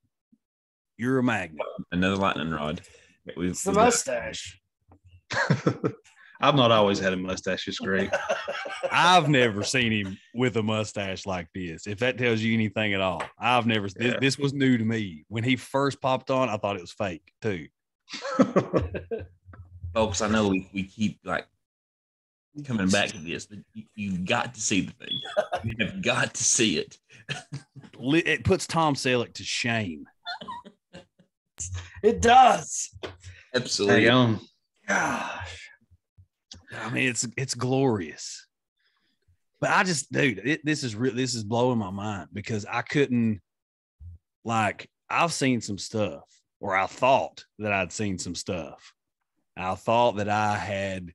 Speaker 1: You're a magnet.
Speaker 2: Another lightning rod.
Speaker 3: It's the mustache.
Speaker 4: I've not always had a mustache. It's great.
Speaker 1: I've never seen him with a mustache like this. If that tells you anything at all, I've never. Yeah. This was new to me. When he first popped on, I thought it was fake too.
Speaker 2: Folks, I know we keep like coming back to this, but you've got to see the thing. You have got to see it.
Speaker 1: It puts Tom Selleck to shame.
Speaker 3: It does.
Speaker 2: Absolutely.
Speaker 3: Gosh.
Speaker 1: I mean, it's glorious. But I just, dude, this is blowing my mind, because I couldn't, like, I've seen some stuff, or I thought that I'd seen some stuff. I thought that I had,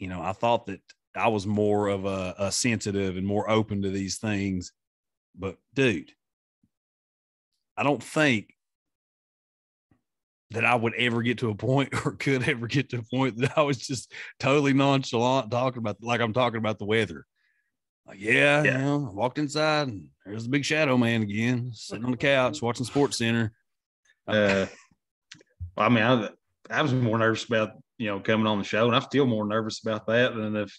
Speaker 1: I thought that I was more of a sensitive and more open to these things. But dude, I don't think that I would ever get to a point, or could ever get to a point, that I was just totally nonchalant talking about, like I'm talking about the weather. Like, yeah. I walked inside and there's the big shadow man again, sitting on the couch watching Sports Center.
Speaker 4: I mean, I was more nervous about, coming on the show, and I'm still more nervous about that than if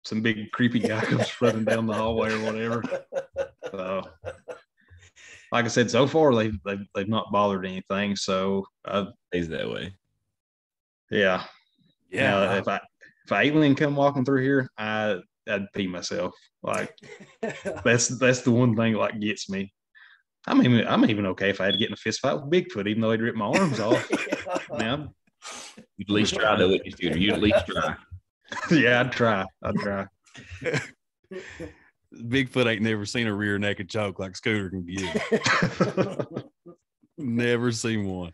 Speaker 4: some big creepy guy comes running down the hallway or whatever. So, like I said, so far they've not bothered anything. So
Speaker 2: stays that way.
Speaker 4: Yeah. Now, if an alien come walking through here, I'd pee myself. Like, that's the one thing that, like, gets me. I'm even okay if I had to get in a fist fight with Bigfoot, even though he'd rip my arms off. Now,
Speaker 2: you'd at least try, though, wouldn't you, Scooter? You'd at least try.
Speaker 4: Yeah, I'd try.
Speaker 1: Bigfoot ain't never seen a rear naked choke like Scooter can give. Never seen one.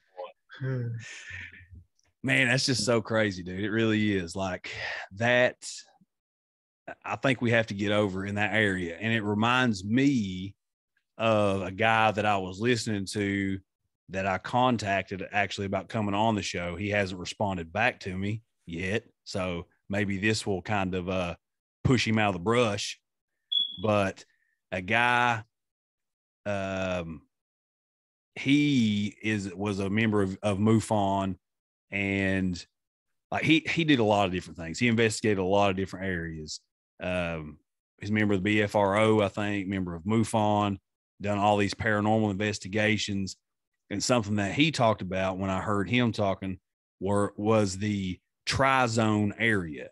Speaker 1: Man, that's just so crazy, dude. It really is. Like, that, I think we have to get over in that area. And it reminds me of a guy that I was listening to that I contacted actually about coming on the show. He hasn't responded back to me yet, so maybe this will kind of push him out of the brush. But a guy, he was a member of MUFON, and like he did a lot of different things. He investigated a lot of different areas. He's a member of the BFRO, I think, member of MUFON, done all these paranormal investigations. And something that he talked about when I heard him talking was the tri-zone area.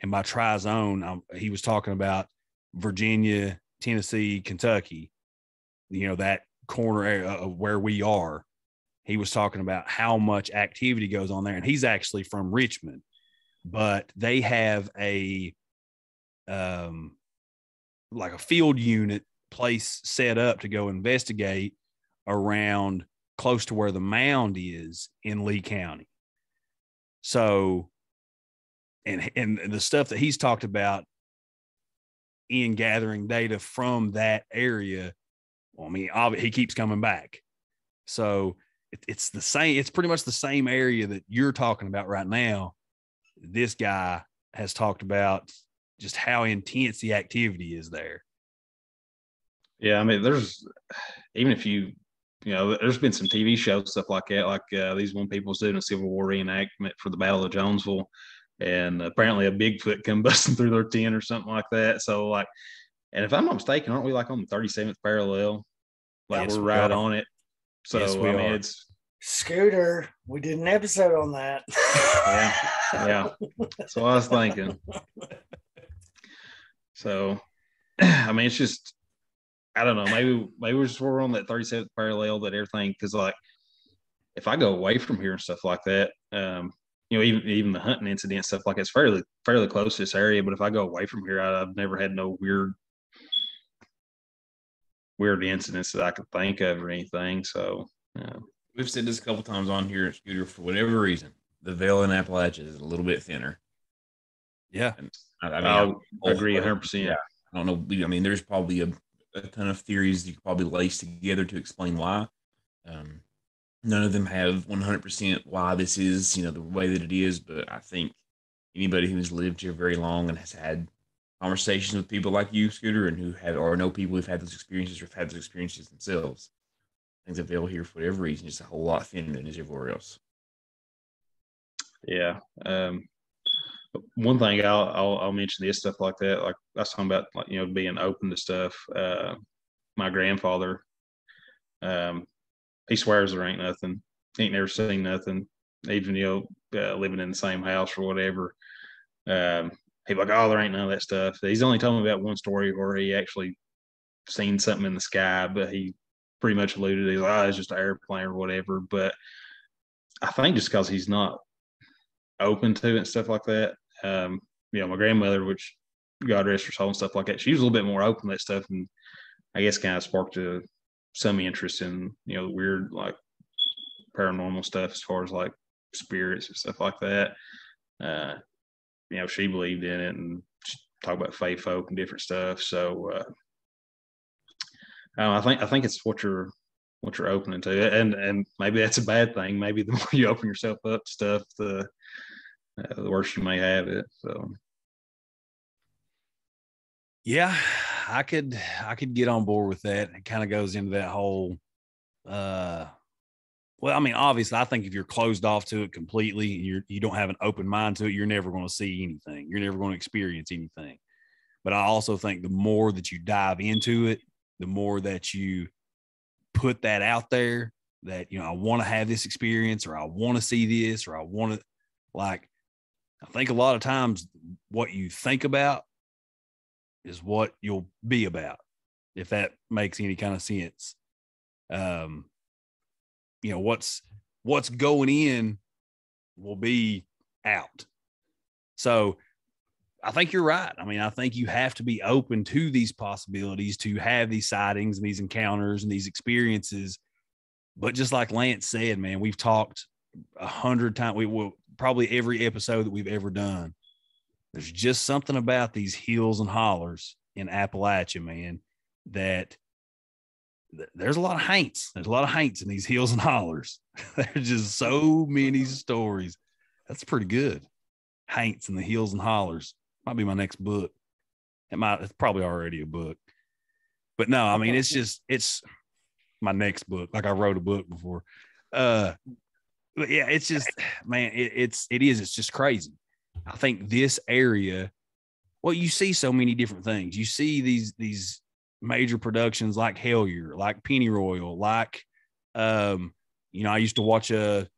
Speaker 1: And by tri-zone, he was talking about Virginia, Tennessee, Kentucky, that corner area of where we are. He was talking about how much activity goes on there. And he's actually from Richmond, but they have like a field unit place set up to go investigate around close to where the mound is in Lee County. So, and the stuff that he's talked about in gathering data from that area, well, I mean, he keeps coming back. So it's the same. It's pretty much the same area that you're talking about right now. This guy has talked about just how intense the activity is there.
Speaker 4: Yeah, I mean, there's even if you know, there's been some TV shows, stuff like that. Like these one people's doing a Civil War reenactment for the Battle of Jonesville, and apparently a Bigfoot come busting through their tent or something like that. So like, and if I'm not mistaken, aren't we like on the 37th parallel? Like
Speaker 1: Yes,
Speaker 4: we're
Speaker 1: we
Speaker 4: right
Speaker 1: are.
Speaker 4: on it. So
Speaker 1: Yes, we
Speaker 4: I mean,
Speaker 1: are.
Speaker 4: it's
Speaker 3: Scooter, we did an episode on that.
Speaker 4: yeah. So I was thinking. So, I mean, it's just, I don't know. Maybe we're on that 37th parallel, that everything, because like if I go away from here and stuff like that, you know, even the hunting incident stuff like it's fairly close to this area. But if I go away from here, I've never had no weird incidents that I could think of or anything. So
Speaker 2: we've said this a couple times on here at Scooter. For whatever reason, the veil in Appalachia is a little bit thinner.
Speaker 1: Yeah,
Speaker 2: and I
Speaker 4: I'll agree 100%.
Speaker 2: Yeah, I don't know. I mean, there's probably a ton of theories you could probably lace together to explain why. None of them have 100% why this is, the way that it is. But I think anybody who's lived here very long and has had conversations with people like you, Scooter, and who have or know people who've had those experiences or have had those experiences themselves, I think the veil here, for whatever reason, is a whole lot thinner than is everywhere else.
Speaker 4: Yeah. One thing I'll mention this stuff like that. Like I was talking about, like, being open to stuff. My grandfather, he swears there ain't nothing. He ain't never seen nothing. Even living in the same house or whatever. He's like, oh, there ain't none of that stuff. He's only told me about one story where he actually seen something in the sky, but he pretty much alluded, he's like, oh, it's just an airplane or whatever. But I think just because he's not open to it and stuff like that. My grandmother, which God rest her soul and stuff like that, she was a little bit more open to that stuff, and I guess kind of sparked some interest in the weird, like, paranormal stuff as far as like spirits and stuff like that. She believed in it and talk about faith folk and different stuff. So I think it's what you're opening to, and maybe that's a bad thing. Maybe the more you open yourself up to stuff, the worse you may have it. So
Speaker 1: yeah, I could get on board with that. It kind of goes into that whole well, I mean, obviously, I think if you're closed off to it completely, and you don't have an open mind to it, you're never going to see anything. You're never going to experience anything. But I also think the more that you dive into it, the more that you put that out there, that, I want to have this experience, or I want to see this, or I want to, like, I think a lot of times what you think about is what you'll be about, if that makes any kind of sense. What's going in will be out. So I think you're right. I mean, I think you have to be open to these possibilities, to have these sightings and these encounters and these experiences. But just like Lance said, man, we've talked 100 times. We will probably every episode that we've ever done. There's just something about these hills and hollers in Appalachia, man, that there's a lot of haints. There's a lot of haints in these hills and hollers. There's just so many stories. That's pretty good. Haints in the hills and hollers might be my next book. It's probably already a book, but no, I mean, it's my next book. Like, I wrote a book before. But yeah, it's just, man, it's just crazy. I think this area, well, you see so many different things. You see these major productions like Hellier, like Pennyroyal, like, I used to watch a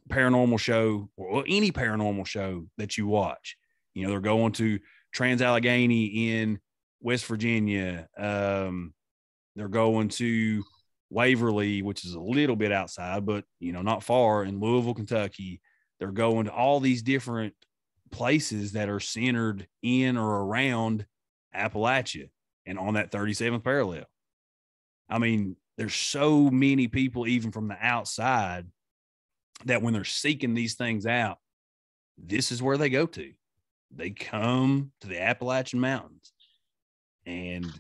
Speaker 1: paranormal show, or any paranormal show that you watch. They're going to Trans-Allegheny in West Virginia. They're going to Waverly, which is a little bit outside, but, not far, in Louisville, Kentucky. They're going to all these different places that are centered in or around Appalachia and on that 37th parallel. I mean, there's so many people, even from the outside, that when they're seeking these things out, this is where they go to. They come to the Appalachian Mountains. And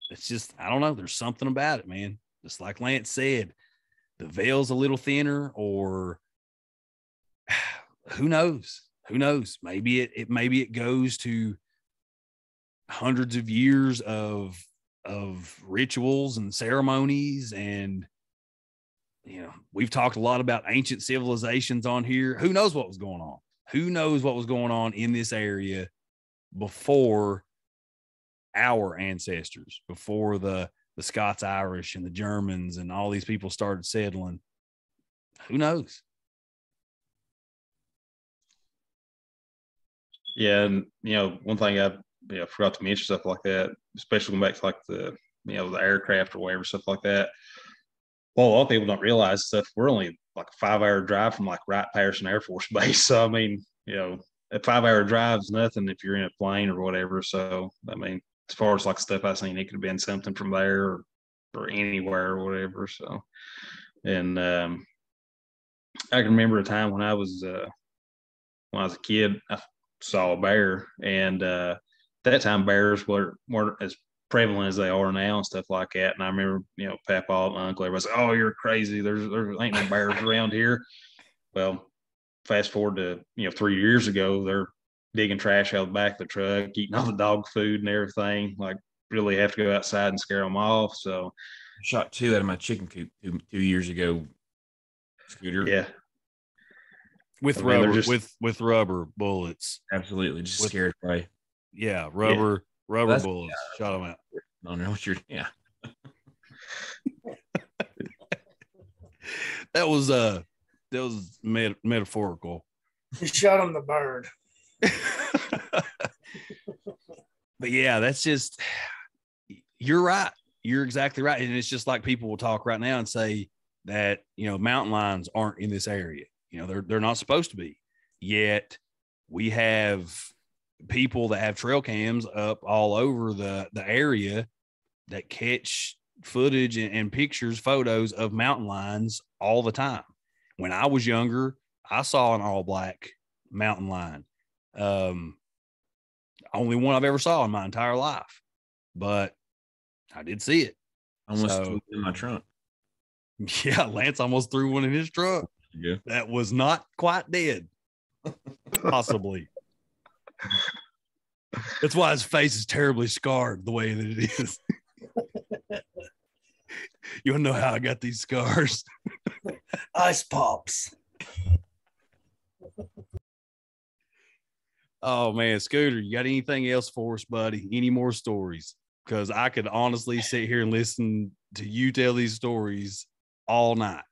Speaker 1: it's just, I don't know, there's something about it, man. Just like Lance said, the veil's a little thinner, or who knows? Maybe it goes to hundreds of years of rituals and ceremonies. And, we've talked a lot about ancient civilizations on here. Who knows what was going on? Who knows what was going on in this area before our ancestors, before the Scots Irish and the Germans and all these people started settling? Who knows?
Speaker 4: Yeah. And, one thing I forgot to mention, stuff like that, especially going back to like the aircraft or whatever, stuff like that. Well, a lot of people don't realize stuff. We're only like a 5-hour drive from like Wright-Patterson Air Force Base. So, I mean, a 5-hour drive is nothing if you're in a plane or whatever. So, I mean, as far as like stuff I've seen, it could have been something from there or anywhere or whatever. So, and I can remember a time when I was a kid, I saw a bear, and that time bears weren't as prevalent as they are now and stuff like that. And I remember, Papa and Uncle, everybody said, "Oh, you're crazy. There ain't no bears around here." Well, fast forward to 3 years ago, they're digging trash out the back of the truck, eating all the dog food and everything. Like, really have to go outside and scare them off. So,
Speaker 2: I shot 2 out of my chicken coop 2 years ago. Scooter.
Speaker 4: Yeah.
Speaker 1: With rubber, with rubber bullets.
Speaker 2: Absolutely, just scared away.
Speaker 1: Yeah, rubber bullets. Shot them out.
Speaker 2: I don't know what you're. Yeah.
Speaker 1: That was metaphorical.
Speaker 3: You shot him the bird.
Speaker 1: But yeah, that's just, you're right. You're exactly right. And it's just like people will talk right now and say that, mountain lions aren't in this area. They're not supposed to be. Yet we have people that have trail cams up all over the area that catch footage and pictures, photos of mountain lions all the time. When I was younger, I saw an all black mountain lion. Only one I've ever saw in my entire life, but I did see it.
Speaker 2: Almost threw it in my trunk.
Speaker 1: Yeah, Lance almost threw one in his truck.
Speaker 2: Yeah.
Speaker 1: That was not quite dead. Possibly. That's why his face is terribly scarred the way that it is. You want to know how I got these scars?
Speaker 3: Ice pops.
Speaker 1: Oh man, Scooter, you got anything else for us, buddy? Any more stories? Because I could honestly sit here and listen to you tell these stories all night.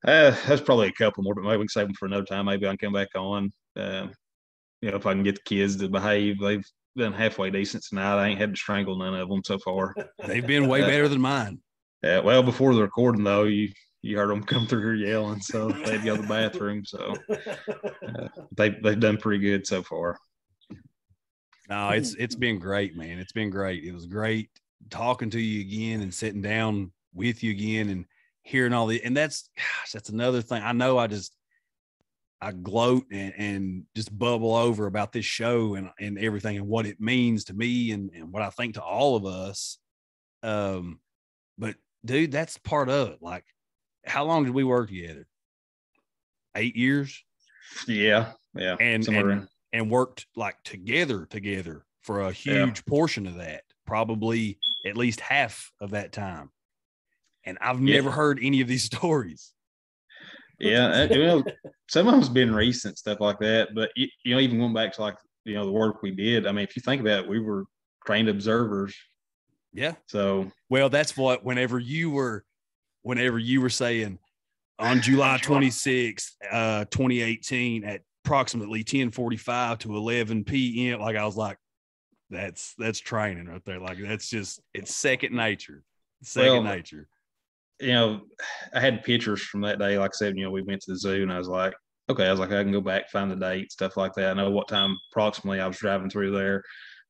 Speaker 4: That's probably a couple more, but maybe we can save them for another time. Maybe I can come back on. If I can get the kids to behave. They've been halfway decent tonight. I ain't had to strangle none of them so far.
Speaker 1: They've been way better than mine.
Speaker 4: Yeah, well, before the recording though, you heard them come through here yelling, so they had to go to the bathroom. So they've done pretty good so far.
Speaker 1: No, it's been great, man. It's been great. It was great talking to you again and sitting down with you again and hearing all the, and that's another thing. I know I gloat and just bubble over about this show and everything and what it means to me and what I think to all of us. But dude, that's part of it. Like, how long did we work together? 8 years?
Speaker 4: Yeah.
Speaker 1: And worked like together for a huge portion of that, probably at least half of that time. And I've never heard any of these stories.
Speaker 4: Yeah. Some of them's been recent stuff like that, but even going back to like, the work we did. I mean, if you think about it, we were trained observers.
Speaker 1: Yeah.
Speaker 4: So,
Speaker 1: well, that's what, whenever you were saying on July 26th, 2018 at approximately 10:45 to 11 p.m. Like, I was like, that's training right there. Like, that's just, it's second nature. Nature.
Speaker 4: I had pictures from that day. Like I said, we went to the zoo and I was like, okay, I can go back, find the date, stuff like that. I know what time approximately I was driving through there.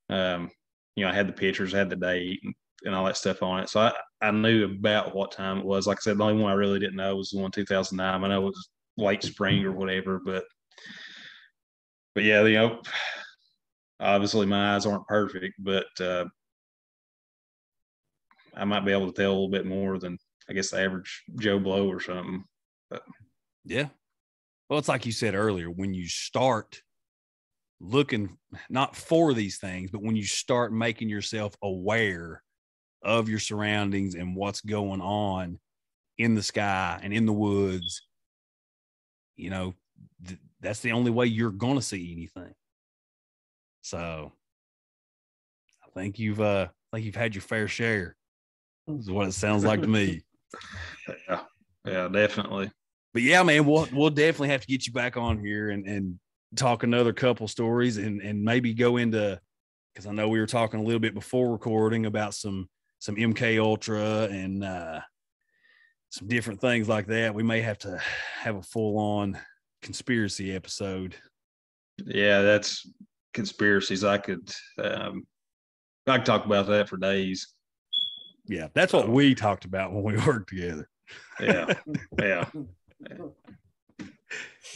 Speaker 4: I had the pictures, had the date and all that stuff on it. So I knew about what time it was. Like I said, the only one I really didn't know was the one 2009. I know it was late spring or whatever, but yeah, obviously my eyes aren't perfect, but I might be able to tell a little bit more than, I guess, the average Joe Blow or something. But
Speaker 1: yeah. Well, it's like you said earlier, when you start looking not for these things, but when you start making yourself aware of your surroundings and what's going on in the sky and in the woods, you know, that's the only way you're going to see anything. So I think you've had your fair share, is what it sounds like to me.
Speaker 4: Yeah, definitely.
Speaker 1: But yeah, man, we'll definitely have to get you back on here and talk another couple stories and maybe go into, because I know we were talking a little bit before recording about some MK Ultra and some different things like that. We may have to have a full-on conspiracy episode.
Speaker 4: Yeah, that's conspiracies. I could talk about that for days.
Speaker 1: Yeah, that's what we talked about when we worked together.
Speaker 4: Yeah.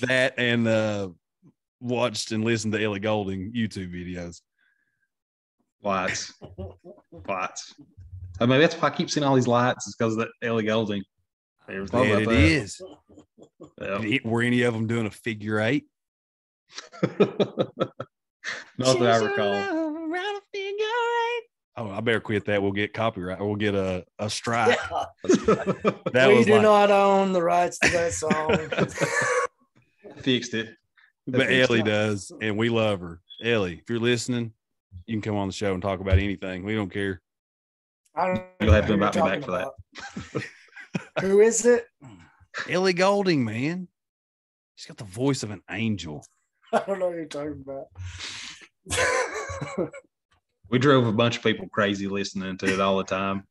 Speaker 1: That and watched and listened to Ellie Goulding YouTube videos.
Speaker 4: Lights. I mean, that's why I keep seeing all these lights, is because of that Ellie Goulding.
Speaker 1: Man, it is.
Speaker 4: Yeah.
Speaker 1: Were any of them doing a figure eight?
Speaker 4: Not that I recall.
Speaker 1: Oh, I better quit that. We'll get copyright, or we'll get a strike.
Speaker 3: Yeah. We do not own the rights to that song.
Speaker 4: Fixed it.
Speaker 1: But Ellie does, and we love her. Ellie, if you're listening, you can come on the show and talk about anything. We don't care.
Speaker 4: You'll have to invite me back for that.
Speaker 3: Who is it?
Speaker 1: Ellie Goulding, man. She's got the voice of an angel.
Speaker 3: I don't know what you're talking about.
Speaker 4: We drove a bunch of people crazy listening to it all the time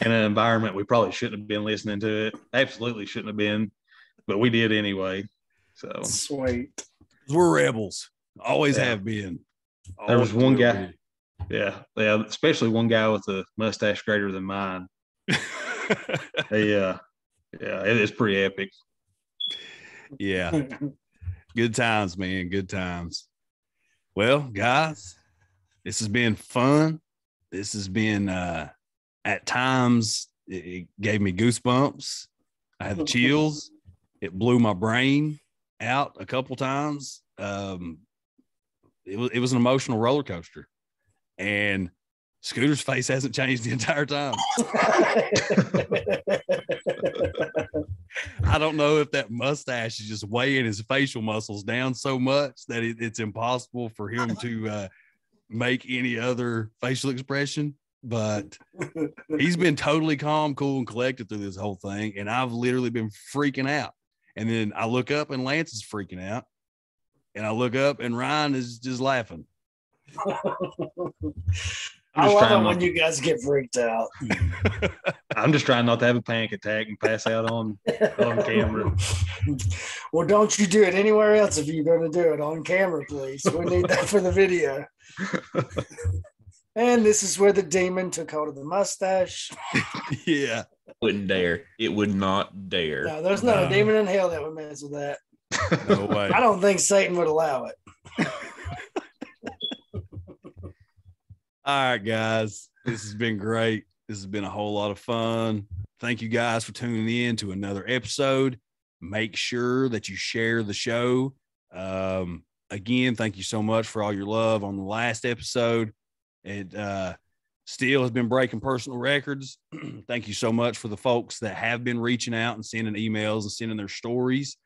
Speaker 4: in an environment we probably shouldn't have been listening to it. Absolutely shouldn't have been, but we did anyway. So
Speaker 3: sweet.
Speaker 1: We're rebels. Always have been.
Speaker 4: There was one guy. Yeah. Especially one guy with a mustache greater than mine. Yeah, it is pretty epic.
Speaker 1: Yeah. Good times, man. Good times. Well, guys, this has been fun. This has been, at times, it gave me goosebumps. I had the chills. It blew my brain out a couple times. It was an emotional roller coaster. And Scooter's face hasn't changed the entire time. I don't know if that mustache is just weighing his facial muscles down so much that it's impossible for him to make any other facial expression. But he's been totally calm, cool, and collected through this whole thing. And I've literally been freaking out. And then I look up and Lance is freaking out. And I look up and Ryan is just laughing.
Speaker 3: I love it when you guys get freaked out.
Speaker 4: I'm just trying not to have a panic attack and pass out on camera.
Speaker 3: Well, don't you do it anywhere else if you're going to do it on camera, please. We need that for the video. And this is where the demon took hold of the mustache.
Speaker 1: Yeah.
Speaker 2: Wouldn't dare. It would not dare.
Speaker 3: No, there's not a demon in hell that would mess with that.
Speaker 1: No way.
Speaker 3: I don't think Satan would allow it.
Speaker 1: All right, guys. This has been great. This has been a whole lot of fun. Thank you guys for tuning in to another episode. Make sure that you share the show. Again, thank you so much for all your love on the last episode. It still has been breaking personal records. Thank you so much for the folks that have been reaching out and sending emails and sending their stories.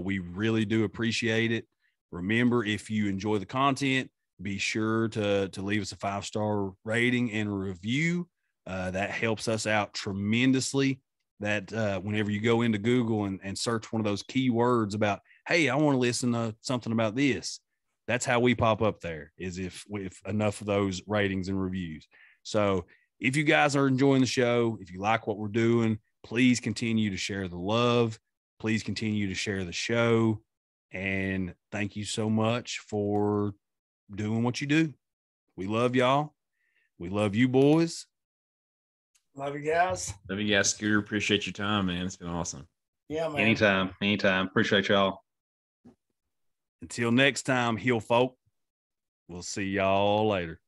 Speaker 1: We really do appreciate it. Remember, if you enjoy the content, be sure to leave us a 5-star rating and a review. That helps us out tremendously. That whenever you go into Google and search one of those keywords about, hey, I want to listen to something about this, that's how we pop up there, is if with enough of those ratings and reviews. So if you guys are enjoying the show, if you like what we're doing, please continue to share the love. Please continue to share the show. And thank you so much for doing what you do. We love y'all. We love you, boys.
Speaker 3: Love you guys.
Speaker 2: Love you guys, Scooter. Appreciate your time, man. It's been awesome.
Speaker 3: Yeah, man.
Speaker 4: Anytime. Appreciate y'all.
Speaker 1: Until next time, heel folk. We'll see y'all later.